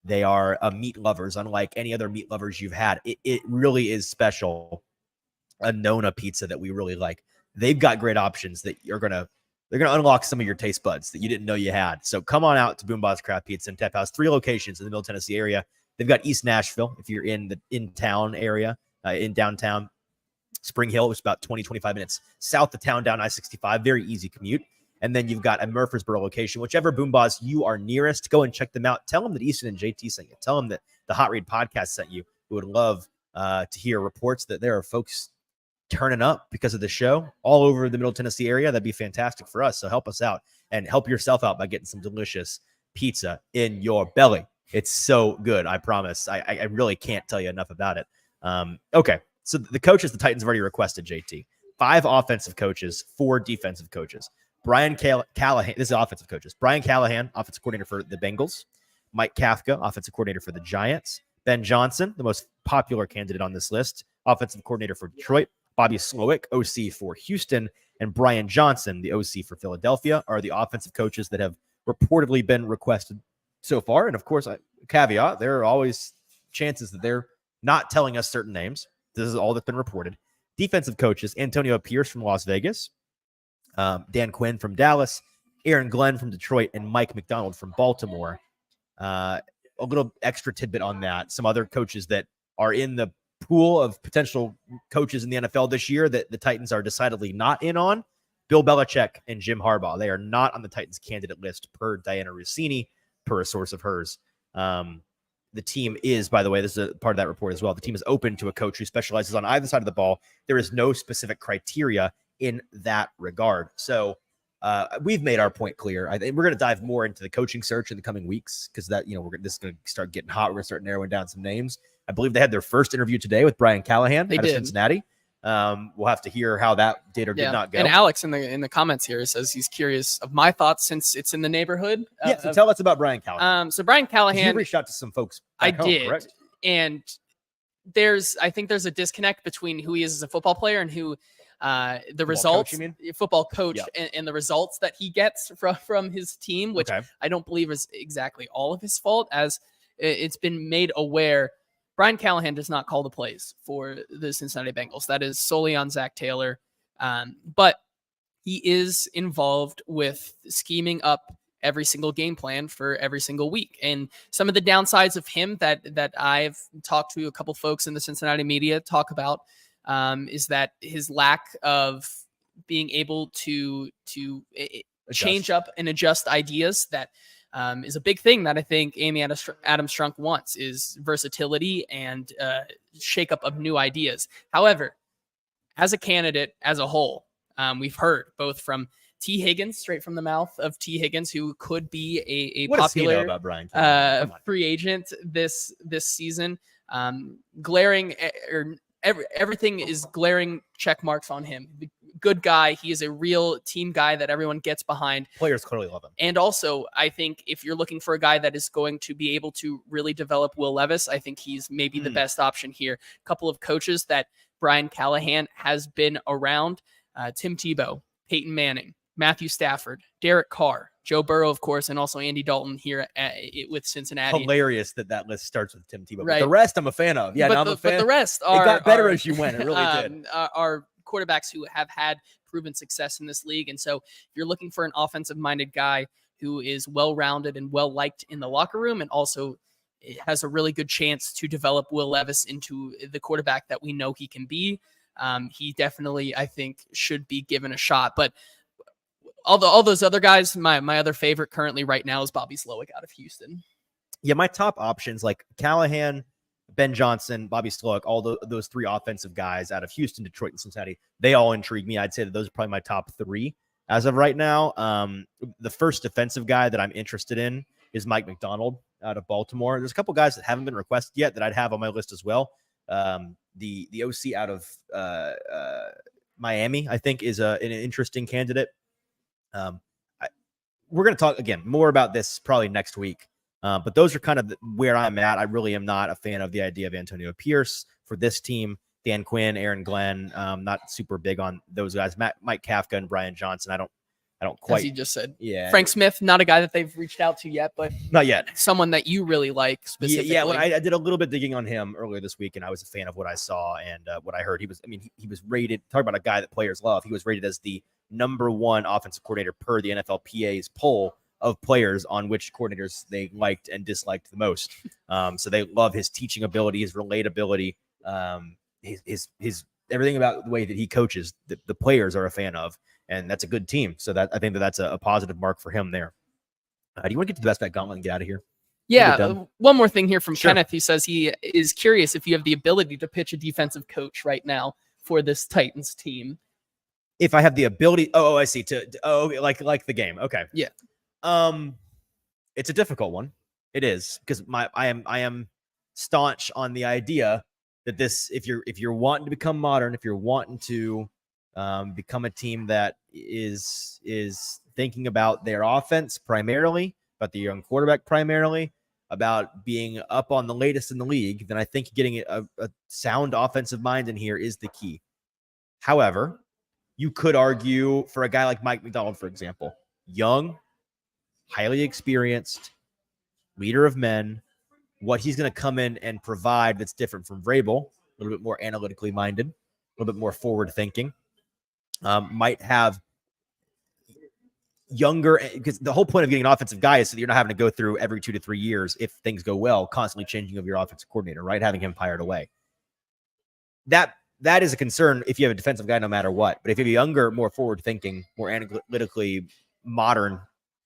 They are meat lovers, unlike any other meat lovers you've had. It really is special. A Nona pizza that we really like. They've got great options that they're gonna unlock some of your taste buds that you didn't know you had. So come on out to Boomba's Craft Pizza and Tap House. 3 locations in the Middle Tennessee area. They've got East Nashville, if you're in the in-town area, in downtown Spring Hill, which is about 20-25 minutes south of town, down I-65. Very easy commute. And then you've got a Murfreesboro location. Whichever Boomba's you are nearest, go and check them out. Tell them that Easton and JT sent you. Tell them that the Hot Read Podcast sent you. We would love to hear reports that there are folks turning up because of the show all over the Middle Tennessee area. That'd be fantastic for us. So help us out and help yourself out by getting some delicious pizza in your belly. It's so good, I promise. I really can't tell you enough about it. Okay, so the coaches the Titans have already requested, JT. 5 offensive coaches, 4 defensive coaches. Brian Callahan. This is offensive coaches. Brian Callahan, offensive coordinator for the Bengals. Mike Kafka, offensive coordinator for the Giants. Ben Johnson, the most popular candidate on this list, offensive coordinator for Detroit. Bobby Slowick, OC for Houston. And Brian Johnson, the OC for Philadelphia, are the offensive coaches that have reportedly been requested so far. And of course, caveat, there are always chances that they're not telling us certain names. This is all that's been reported. Defensive coaches, Antonio Pierce from Las Vegas, Dan Quinn from Dallas, Aaron Glenn from Detroit, and Mike McDonald from Baltimore. A little extra tidbit on that. Some other coaches that are in the pool of potential coaches in the NFL this year that the Titans are decidedly not in on. Bill Belichick and Jim Harbaugh. They are not on the Titans candidate list per Diana Rossini, per a source of hers. The team is, by the way, this is a part of that report as well. The team is open to a coach who specializes on either side of the ball. There is no specific criteria in that regard. So we've made our point clear. I think we're going to dive more into the coaching search in the coming weeks because that, this is going to start getting hot. We're going to start narrowing down some names. I believe they had their first interview today with Brian Callahan out of Cincinnati. We'll have to hear how that did or did not go. And Alex in the comments here says he's curious of my thoughts since it's in the neighborhood. So tell us about Brian Callahan. So Brian Callahan, you reached out to some folks back home, did, correct? And I think there's a disconnect between who he is as a football player and who the results, football coach, and the results that he gets from his team, which I don't believe is exactly all of his fault, as it's been made aware. Brian Callahan does not call the plays for the Cincinnati Bengals. That is solely on Zach Taylor. But he is involved with scheming up every single game plan for every single week. And some of the downsides of him that I've talked to a couple folks in the Cincinnati media talk about is that his lack of being able to change up and adjust ideas that is a big thing that I think Amy Adams Strunk wants, is versatility and shakeup of new ideas. However, as a candidate as a whole, we've heard both from T. Higgins, straight from the mouth of T. Higgins, who could be a popular about Brian free agent this season. Glaring everything is glaring check marks on him. Good guy. He is a real team guy that everyone gets behind. Players clearly love him. And also, I think if you're looking for a guy that is going to be able to really develop Will Levis, I think he's maybe the best option here. A couple of coaches that Brian Callahan has been around: Tim Tebow, Peyton Manning, Matthew Stafford, Derek Carr, Joe Burrow, of course, and also Andy Dalton here with Cincinnati. Hilarious that list starts with Tim Tebow. Right. The rest I'm a fan of. Yeah, I'm a fan. But the rest are... It got better as you went. It really did. Are quarterbacks who have had proven success in this league. And so if you're looking for an offensive-minded guy who is well-rounded and well-liked in the locker room and also has a really good chance to develop Will Levis into the quarterback that we know he can be, he definitely, I think, should be given a shot. But all those other guys, my other favorite currently right now is Bobby Slowick out of Houston. Yeah, my top options like Callahan, Ben Johnson, Bobby Slowick, all those three offensive guys out of Houston, Detroit, and Cincinnati, they all intrigue me. I'd say that those are probably my top three as of right now. The first defensive guy that I'm interested in is Mike McDonald out of Baltimore. There's a couple guys that haven't been requested yet that I'd have on my list as well. The OC out of Miami, I think, is an interesting candidate. We're going to talk again more about this probably next week. But those are kind of where I'm at. I really am not a fan of the idea of Antonio Pierce for this team. Dan Quinn, Aaron Glenn, not super big on those guys. Mike Kafka and Brian Johnson. I don't quite. As you just said. Yeah. Frank Smith, not a guy that they've reached out to yet, but not yet. Someone that you really like specifically. Yeah. When I did a little bit digging on him earlier this week, and I was a fan of what I saw and what I heard. He was rated. Talk about a guy that players love. He was rated as the #1 offensive coordinator per the NFLPA's poll of players on which coordinators they liked and disliked the most. So they love his teaching ability, his relatability, his everything about the way that he coaches. The players are a fan of, and that's a good team. So I think that's a positive mark for him there. Do you want to get to the best bet gauntlet and get out of here? Yeah. One more thing here from Kenneth. He says he is curious if you have the ability to pitch a defensive coach right now for this Titans team. If I have the ability, I see. Like the game. Okay. Yeah. It's a difficult one. It is, because I am staunch on the idea that this, if you're wanting to become modern, if you're wanting to become a team that is thinking about their offense primarily, about the young quarterback primarily, about being up on the latest in the league, then I think getting a sound offensive mind in here is the key. However, you could argue for a guy like Mike Macdonald, for example, young, highly experienced, leader of men, what he's going to come in and provide that's different from Vrabel, a little bit more analytically minded, a little bit more forward thinking, might have younger, because the whole point of getting an offensive guy is so that you're not having to go through every 2 to 3 years, if things go well, constantly changing of your offensive coordinator, right? Having him hired away. That is a concern if you have a defensive guy, no matter what. But if you have a younger, more forward thinking, more analytically modern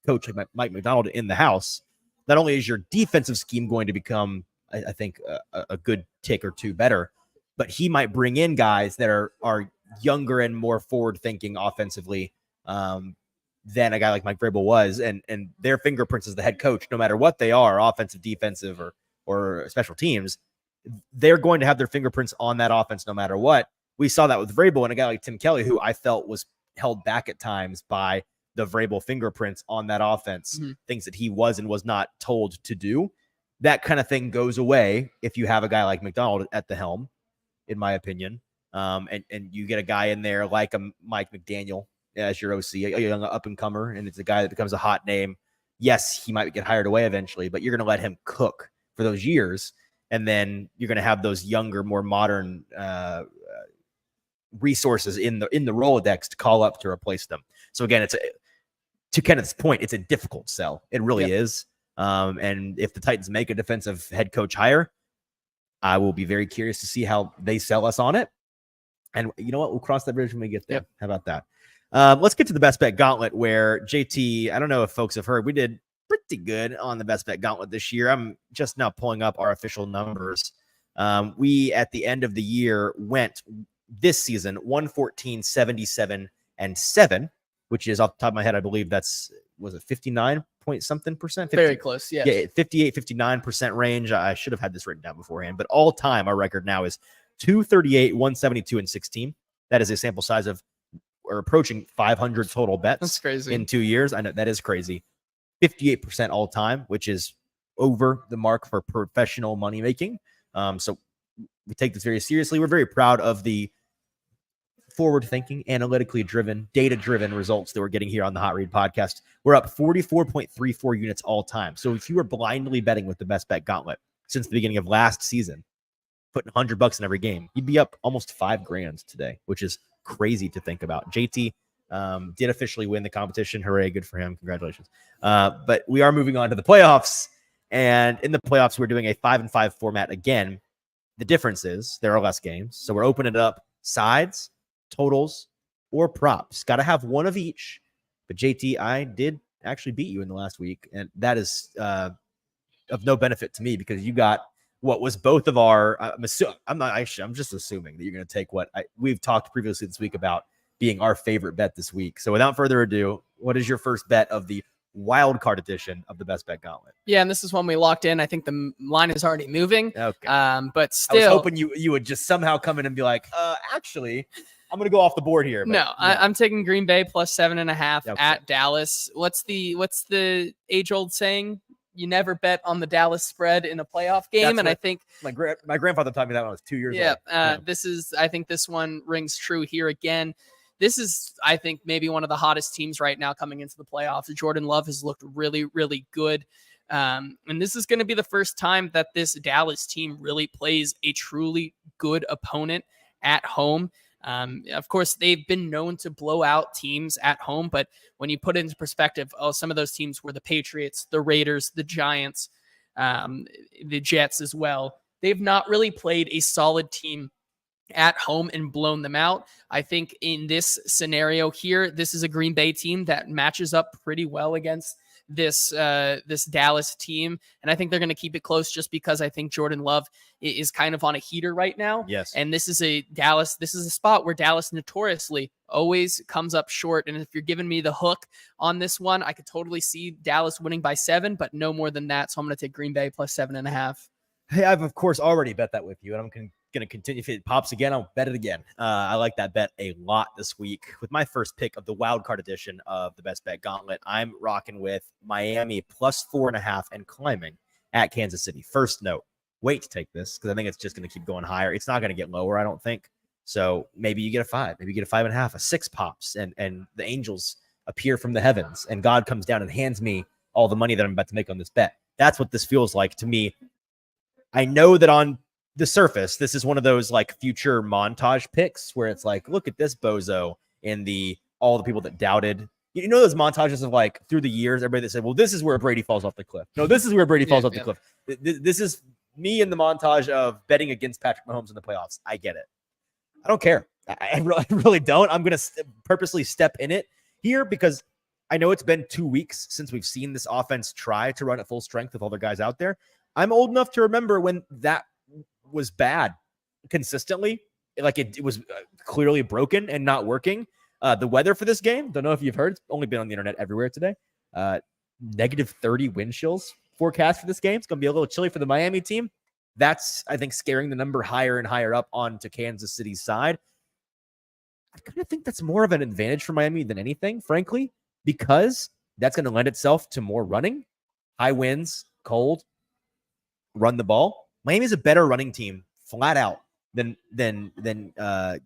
coach like Mike Macdonald in the house, not only is your defensive scheme going to become, I think, a good tick or two better, but he might bring in guys that are younger and more forward thinking offensively than a guy like Mike Vrabel was, and their fingerprints as the head coach, no matter what they are, offensive, defensive, or special teams, they're going to have their fingerprints on that offense no matter what. We saw that with Vrabel and a guy like Tim Kelly, who I felt was held back at times by the Vrabel fingerprints on that offense, things that he was and was not told to do. That kind of thing goes away if you have a guy like Macdonald at the helm, in my opinion. And you get a guy in there like a Mike McDaniel as your OC, a young up-and-comer, and it's a guy that becomes a hot name. Yes, he might get hired away eventually, but you're going to let him cook for those years, and then you're going to have those younger, more modern resources in the Rolodex to call up to replace them. So again, to Kenneth's point, it's a difficult sell. It really is. And if the Titans make a defensive head coach hire, I will be very curious to see how they sell us on it. And you know what? We'll cross that bridge when we get there. How about that? Let's get to the best bet gauntlet, where JT, I don't know if folks have heard, we did pretty good on the best bet gauntlet this year. I'm just now pulling up our official numbers. We, at the end of the year, went this season 114, 77, and 7, which is off the top of my head, I believe was it 59 point something percent? 50, very close. Yes. Yeah, 58, 59% range. I should have had this written down beforehand, but all time, our record now is 238, 172, and 16. That is a sample size of, we're approaching 500 total bets. That's crazy. In 2 years. I know that is crazy. 58% all time, which is over the mark for professional money making. So we take this very seriously. We're very proud of the forward-thinking, analytically driven, data-driven results that we're getting here on the Hot Read podcast. We're up 44.34 units all time. So if you were blindly betting with the best bet gauntlet since the beginning of last season, putting $100 in every game, you'd be up almost $5,000 today, which is crazy to think about. JT did officially win the competition. Hooray, good for him. Congratulations. But we are moving on to the playoffs. And in the playoffs, we're doing a 5-5 format again. The difference is there are less games. So we're opening it up sides, totals, or props. Got to have one of each. But JT, I did actually beat you in the last week. And that is of no benefit to me, because you got what was both of our, I'm just assuming that you're going to take what we've talked previously this week about being our favorite bet this week. So without further ado, what is your first bet of the wild card edition of the best bet gauntlet? Yeah, and this is one we locked in. I think the line is already moving. Okay. But still, I was hoping you would just somehow come in and be like, actually, I'm going to go off the board here. But no, I'm taking Green Bay plus 7.5 at Dallas. What's the age-old saying? You never bet on the Dallas spread in a playoff game. I think my grandfather taught me that when I was 2 years old. I think this one rings true here again. This is, I think, maybe one of the hottest teams right now coming into the playoffs. Jordan Love has looked really, really good. And this is going to be the first time that this Dallas team really plays a truly good opponent at home. Of course, they've been known to blow out teams at home, but when you put it into perspective, some of those teams were the Patriots, the Raiders, the Giants, the Jets as well. They've not really played a solid team at home and blown them out. I think in this scenario here, this is a Green Bay team that matches up pretty well against this Dallas team, and I think they're going to keep it close just because I think Jordan Love is kind of on a heater right now. Yes, and this is a spot where Dallas notoriously always comes up short. And if you're giving me the hook on this one, I could totally see Dallas winning by 7, but no more than that. So I'm going to take Green Bay plus 7.5. Hey, I've of course already bet that with you, and I'm going going to continue. If it pops again, I'll bet it again. I like that bet a lot this week. With my first pick of the wild card edition of the Best Bet Gauntlet, I'm rocking with Miami plus 4.5 and climbing at Kansas City. First note, wait to take this because I think it's just going to keep going higher. It's not going to get lower, I don't think. So maybe you get a 5, maybe you get a 5.5, a 6 pops, and the angels appear from the heavens, and God comes down and hands me all the money that I'm about to make on this bet. That's what this feels like to me. I know that on the surface, this is one of those like future montage picks where it's like, look at this bozo in all the people that doubted. You know those montages of like through the years, everybody that said, well, this is where Brady falls off the cliff. No, this is where Brady falls off the cliff. This is me in the montage of betting against Patrick Mahomes in the playoffs. I get it. I don't care. I really don't. I'm going to purposely step in it here because I know it's been 2 weeks since we've seen this offense try to run at full strength with all the guys out there. I'm old enough to remember when that was bad consistently. Like it was clearly broken and not working. The weather for this game, don't know if you've heard, it's only been on the internet everywhere today. Negative 30 wind chills forecast for this game. It's going to be a little chilly for the Miami team. That's, I think, scaring the number higher and higher up onto Kansas City's side. I kind of think that's more of an advantage for Miami than anything, frankly, because that's going to lend itself to more running, high winds, cold, run the ball. Miami's a better running team flat out than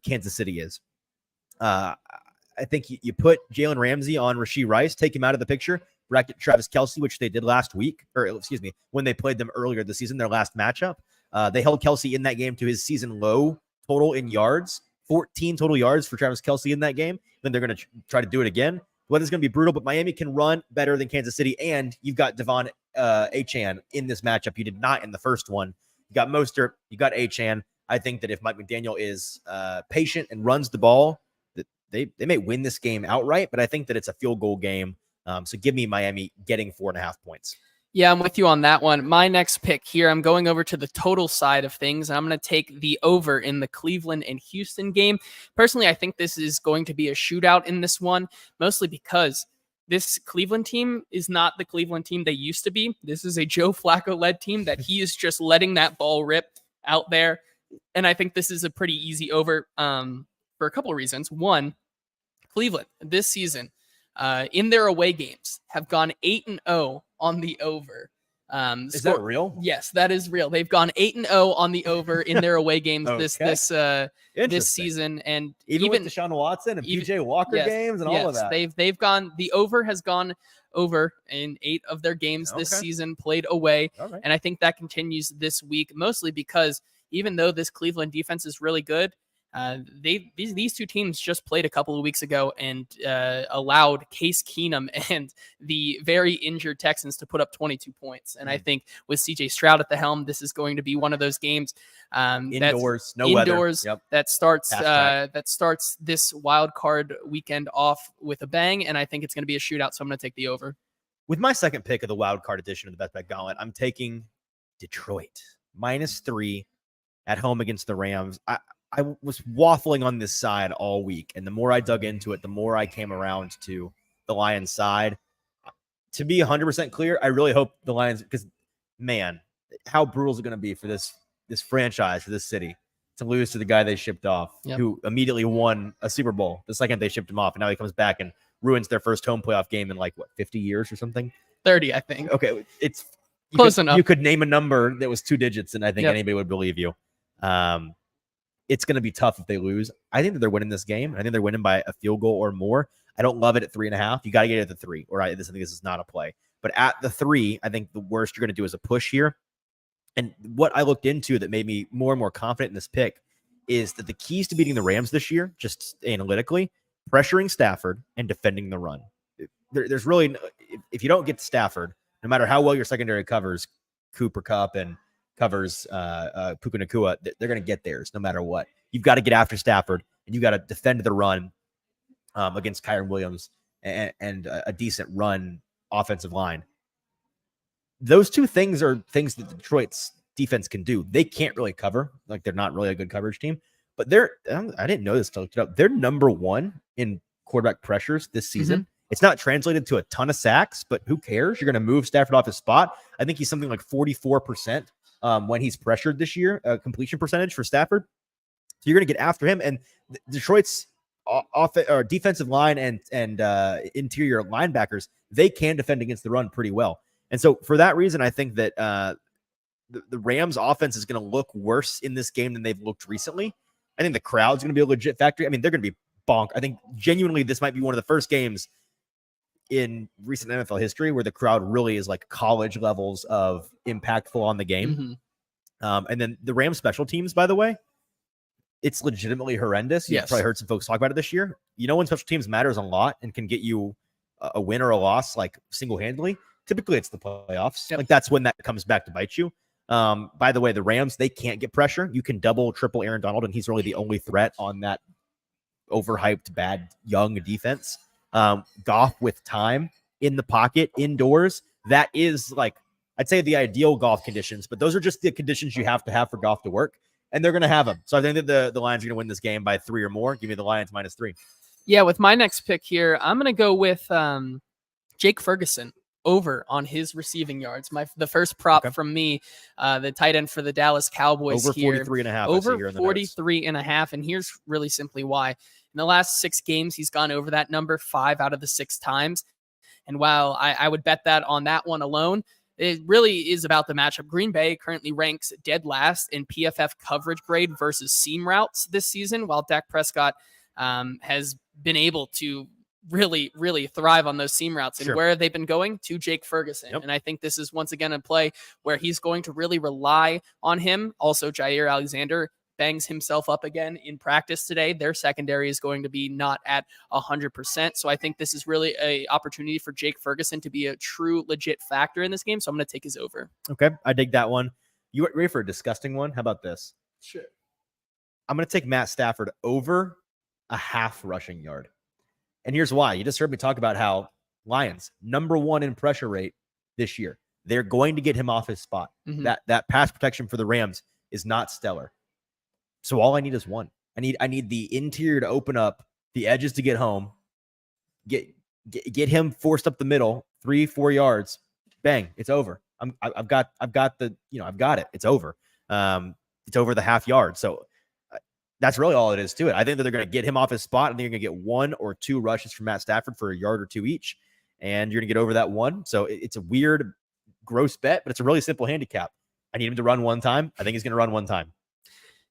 Kansas City is. I think you put Jalen Ramsey on Rashee Rice, take him out of the picture, bracket Travis Kelce, which they did last week, or excuse me, when they played them earlier this season, their last matchup. They held Kelce in that game to his season low total in yards, 14 total yards for Travis Kelce in that game. Then they're going to try to do it again. The weather's going to be brutal, but Miami can run better than Kansas City, and you've got Devon Achane in this matchup. You did not in the first one. You got Mostert, you got Achane. I think that if Mike McDaniel is patient and runs the ball, that they may win this game outright, but I think that it's a field goal game. So give me Miami getting 4.5 points. Yeah, I'm with you on that one. My next pick here, I'm going over to the total side of things, and I'm going to take the over in the Cleveland and Houston game. Personally, I think this is going to be a shootout in this one, mostly because this Cleveland team is not the Cleveland team they used to be. This is a Joe Flacco-led team that he is just letting that ball rip out there. And I think this is a pretty easy over for a couple of reasons. One, Cleveland this season in their away games have gone 8-0 on the over. Is that real? Yes, that is real. They've gone 8-0 on the over in their away games this season, and even with Deshaun Watson and PJ Walker games and all of that. They've gone. The over has gone over in 8 of their games this season, played away, and I think that continues this week, mostly because even though this Cleveland defense is really good, these two teams just played a couple of weeks ago and allowed Case Keenum and the very injured Texans to put up 22 points. And I think with CJ Stroud at the helm, this is going to be one of those games indoors, no weather. Yep. that starts this wild card weekend off with a bang. And I think it's going to be a shootout. So I'm going to take the over. With my second pick of the wild card edition of the Best Bet Gauntlet, I'm taking Detroit -3 at home against the Rams. I was waffling on this side all week, and the more I dug into it, the more I came around to the Lions side. To be 100% clear, I really hope the Lions, because, man, how brutal is it going to be for this franchise, for this city, to lose to the guy they shipped off, who immediately won a Super Bowl the second they shipped him off, and now he comes back and ruins their first home playoff game in, 50 years or something? 30, I think. Okay, it's close enough. You could name a number that was 2 digits, and I think anybody would believe you. It's going to be tough if they lose. I think that they're winning this game. I think they're winning by a field goal or more. I don't love it at 3.5. You got to get it at the 3, or I think this is not a play. But at the 3, I think the worst you're going to do is a push here. And what I looked into that made me more and more confident in this pick is that the keys to beating the Rams this year, just analytically, pressuring Stafford and defending the run. There's really, if you don't get to Stafford, no matter how well your secondary covers Cooper Kupp and covers Puka Nacua, they're going to get theirs no matter what. You've got to get after Stafford, and you got to defend the run against Kyren Williams and a decent run offensive line. Those two things are things that Detroit's defense can do. They can't really cover. They're not really a good coverage team, but I didn't know this till I looked it up. They're number 1 in quarterback pressures this season. It's not translated to a ton of sacks, but who cares? You're going to move Stafford off his spot. I think he's something like 44% when he's pressured this year, completion percentage for Stafford. So you're going to get after him. And Detroit's defensive line and interior linebackers, they can defend against the run pretty well. And so for that reason, I think that the Rams offense is going to look worse in this game than they've looked recently. I think the crowd's going to be a legit factor. I mean, they're going to be bonk. I think genuinely this might be one of the first games in recent NFL history where the crowd really is like college levels of impactful on the game. And then the Rams special teams, by the way, it's legitimately horrendous. You've probably heard some folks talk about it this year. You know, when special teams matters a lot and can get you a win or a loss, like single-handedly, typically it's the playoffs. Like that's when that comes back to bite you. By the way, the Rams, they can't get pressure. You can double, triple Aaron Donald, and he's really the only threat on that overhyped, bad, young defense. Goff with time in the pocket, indoors, that is like, I'd say the ideal Goff conditions, but those are just the conditions you have for Goff to work, and they're going to have them. So I think that the Lions are going to win this game by 3 or more. Give me the Lions -3. Yeah, with my next pick here, I'm going to go with Jake Ferguson over on his receiving yards. The first prop from me, the tight end for the Dallas Cowboys over here. 43.5. Over 43.5. And here's really simply why. In the last 6 games, he's gone over that number 5 out of the 6 times. And while I would bet that on that one alone, it really is about the matchup. Green Bay currently ranks dead last in PFF coverage grade versus seam routes this season, while Dak Prescott has been able to really, really thrive on those seam routes. And where have they been going? To Jake Ferguson. And I think this is once again a play where he's going to really rely on him. Also, Jair Alexander bangs himself up again in practice today. Their secondary is going to be not at 100%. So I think this is really a opportunity for Jake Ferguson to be a true legit factor in this game. So I'm going to take his over. Okay. I dig that one. You ready for a disgusting one? How about this? Sure. I'm going to take Matt Stafford over a half rushing yard. And here's why. You just heard me talk about how Lions, #1 in pressure rate this year. They're going to get him off his spot. That pass protection for the Rams is not stellar. So all I need is one. I need the interior to open up, the edges to get home, get him forced up the middle, 3-4 yards. Bang, it's over. I've got it. It's over. It's over the half yard. So that's really all it is to it. I think that they're going to get him off his spot, and they're going to get 1 or 2 rushes from Matt Stafford for a yard or 2 each, and you're going to get over that one. So it's a weird, gross bet, but it's a really simple handicap. I need him to run one time. I think he's going to run one time.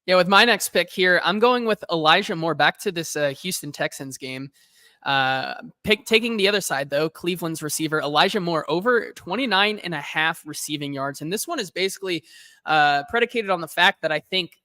Yeah, with my next pick here, I'm going with Elijah Moore. Back to this Houston Texans game. Taking the other side, though, Cleveland's receiver, Elijah Moore, over 29.5 receiving yards. And this one is basically predicated on the fact that I think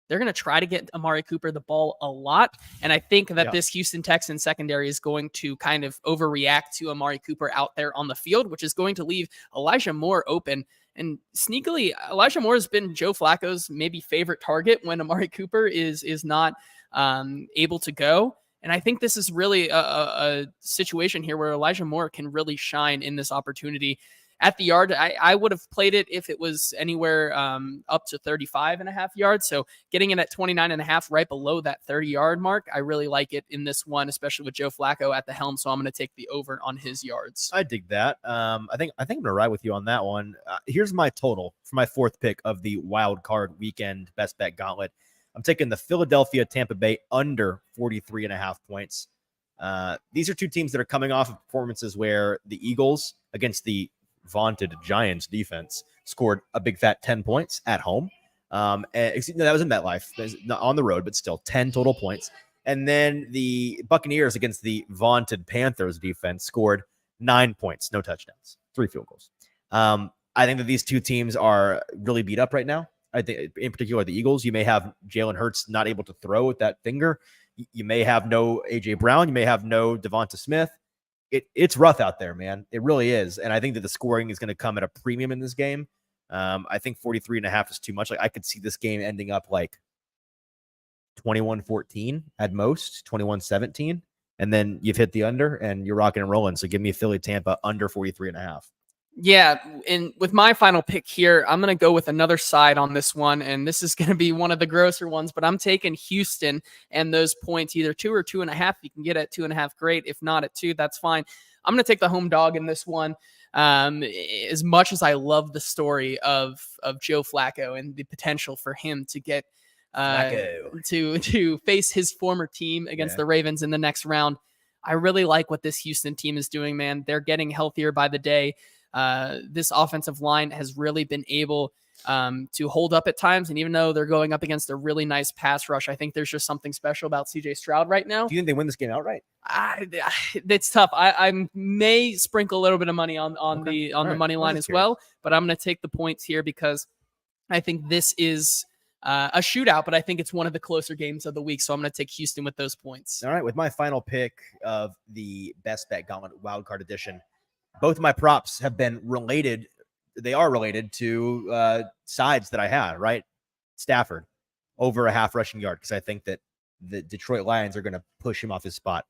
they're going to try to get Amari Cooper the ball a lot. And I think that this Houston Texans secondary is going to kind of overreact to Amari Cooper out there on the field, which is going to leave Elijah Moore open. And sneakily, Elijah Moore has been Joe Flacco's maybe favorite target when Amari Cooper is not able to go. And I think this is really a situation here where Elijah Moore can really shine in this opportunity. At the yard, I would have played it if it was anywhere up to 35.5 yards. So getting it at 29.5, right below that 30-yard mark, I really like it in this one, especially with Joe Flacco at the helm. So I'm going to take the over on his yards. I dig that. I think I'm going to ride with you on that one. Here's my total for my 4th pick of the wild card weekend best bet gauntlet. I'm taking the Philadelphia Tampa Bay under 43.5 points. These are two teams that are coming off of performances where the Eagles against the vaunted Giants defense scored a big fat 10 points at home. No, that was in MetLife, not on the road, but still 10 total points. And then the Buccaneers against the vaunted Panthers defense scored 9 points, no touchdowns, 3 field goals. I think that these two teams are really beat up right now. I think in particular the Eagles, you may have Jalen Hurts not able to throw with that finger. You may have no A.J. Brown. You may have no Devonta Smith. It's rough out there, man. It really is. And I think that the scoring is going to come at a premium in this game. I think 43.5 is too much. Like I could see this game ending up like 21-14 at most, 21-17. And then you've hit the under and you're rocking and rolling. So give me Philly Tampa under 43.5. Yeah, and with my final pick here, I'm going to go with another side on this one, and this is going to be one of the grosser ones, but I'm taking Houston and those points, either 2 or 2.5. You can get at 2.5, great. If not at 2, that's fine. I'm going to take the home dog in this one. As much as I love the story of Joe Flacco and the potential for him to get to face his former team against the Ravens in the next round, I really like what this Houston team is doing, man. They're getting healthier by the day. This offensive line has really been able to hold up at times. And even though they're going up against a really nice pass rush, I think there's just something special about CJ Stroud right now. Do you think they win this game outright? It's tough. I may sprinkle a little bit of money on the money line as well, but I'm going to take the points here because I think this is a shootout, but I think it's one of the closer games of the week. So I'm going to take Houston with those points. All right. With my final pick of the Best Bet Gauntlet Wildcard Edition, both of my props have been related. They are related to sides that I had, right? Stafford over a half rushing yard, because I think that the Detroit Lions are going to push him off his spot.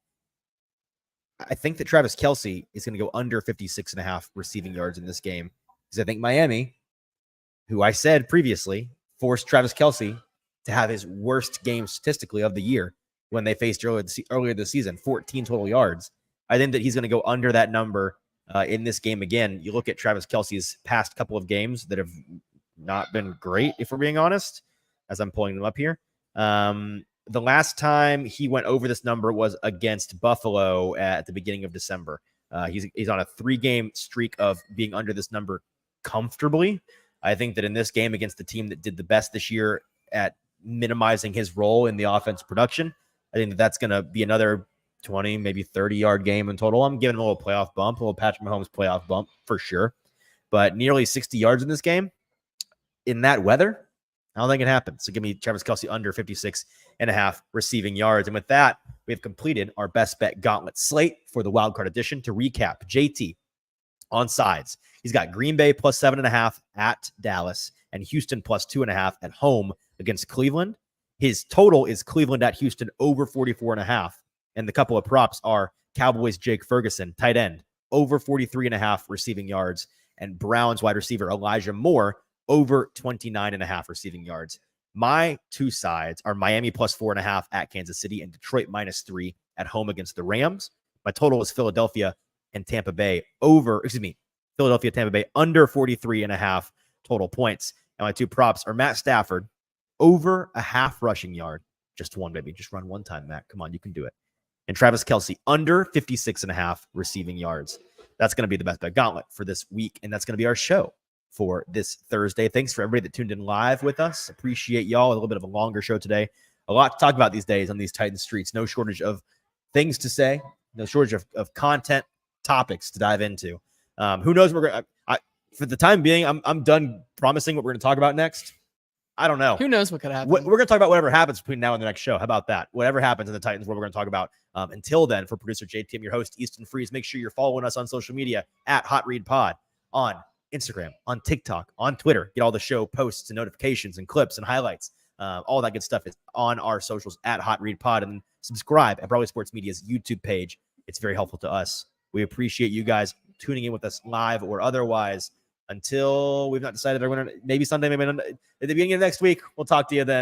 I think that Travis Kelce is going to go under 56.5 receiving yards in this game, because I think Miami, who I said previously, forced Travis Kelce to have his worst game statistically of the year when they faced earlier this season, 14 total yards. I think that he's going to go under that number in this game again. You look at Travis Kelce's past couple of games that have not been great, if we're being honest, as I'm pulling them up here. The last time he went over this number was against Buffalo at the beginning of December. He's on a 3-game streak of being under this number comfortably. I think that in this game against the team that did the best this year at minimizing his role in the offense production, I think that that's going to be another 20, maybe 30-yard game in total. I'm giving him a little playoff bump, a little Patrick Mahomes playoff bump for sure. But nearly 60 yards in this game, in that weather, I don't think it happens. So give me Travis Kelce under 56.5 receiving yards. And with that, we have completed our Best Bet Gauntlet slate for the Wildcard Edition. To recap, JT on sides, he's got Green Bay plus 7.5 at Dallas and Houston plus 2.5 at home against Cleveland. His total is Cleveland at Houston over 44.5. And the couple of props are Cowboys Jake Ferguson, tight end, over 43.5 receiving yards, and Browns wide receiver Elijah Moore over 29.5 receiving yards. My two sides are Miami plus 4.5 at Kansas City and Detroit minus 3 at home against the Rams. My total is Philadelphia and Tampa Bay Philadelphia, Tampa Bay under 43.5 total points. And my two props are Matt Stafford over a half rushing yard. Just one, baby. Just run one time, Matt. Come on, you can do it. And Travis Kelce under 56.5 receiving yards. That's going to be the Best Bet Gauntlet for this week. And that's going to be our show for this Thursday. Thanks for everybody that tuned in live with us. Appreciate y'all. A little bit of a longer show today. A lot to talk about these days on these Titan streets. No shortage of things to say. No shortage of content topics to dive into. Who knows? For the time being, I'm done promising what we're going to talk about next. I don't know. Who knows what could happen? We're going to talk about whatever happens between now and the next show. How about that? Whatever happens in the Titans, what we're going to talk about. Until then, for producer JT, I'm your host, Easton Freeze. Make sure you're following us on social media at Hot Read Pod on Instagram, on TikTok, on Twitter. Get all the show posts and notifications and clips and highlights. All that good stuff is on our socials at Hot Read Pod. And subscribe at Broadway Sports Media's YouTube page. It's very helpful to us. We appreciate you guys tuning in with us live or otherwise. Until we've not decided, maybe Sunday, maybe at the beginning of next week, we'll talk to you then.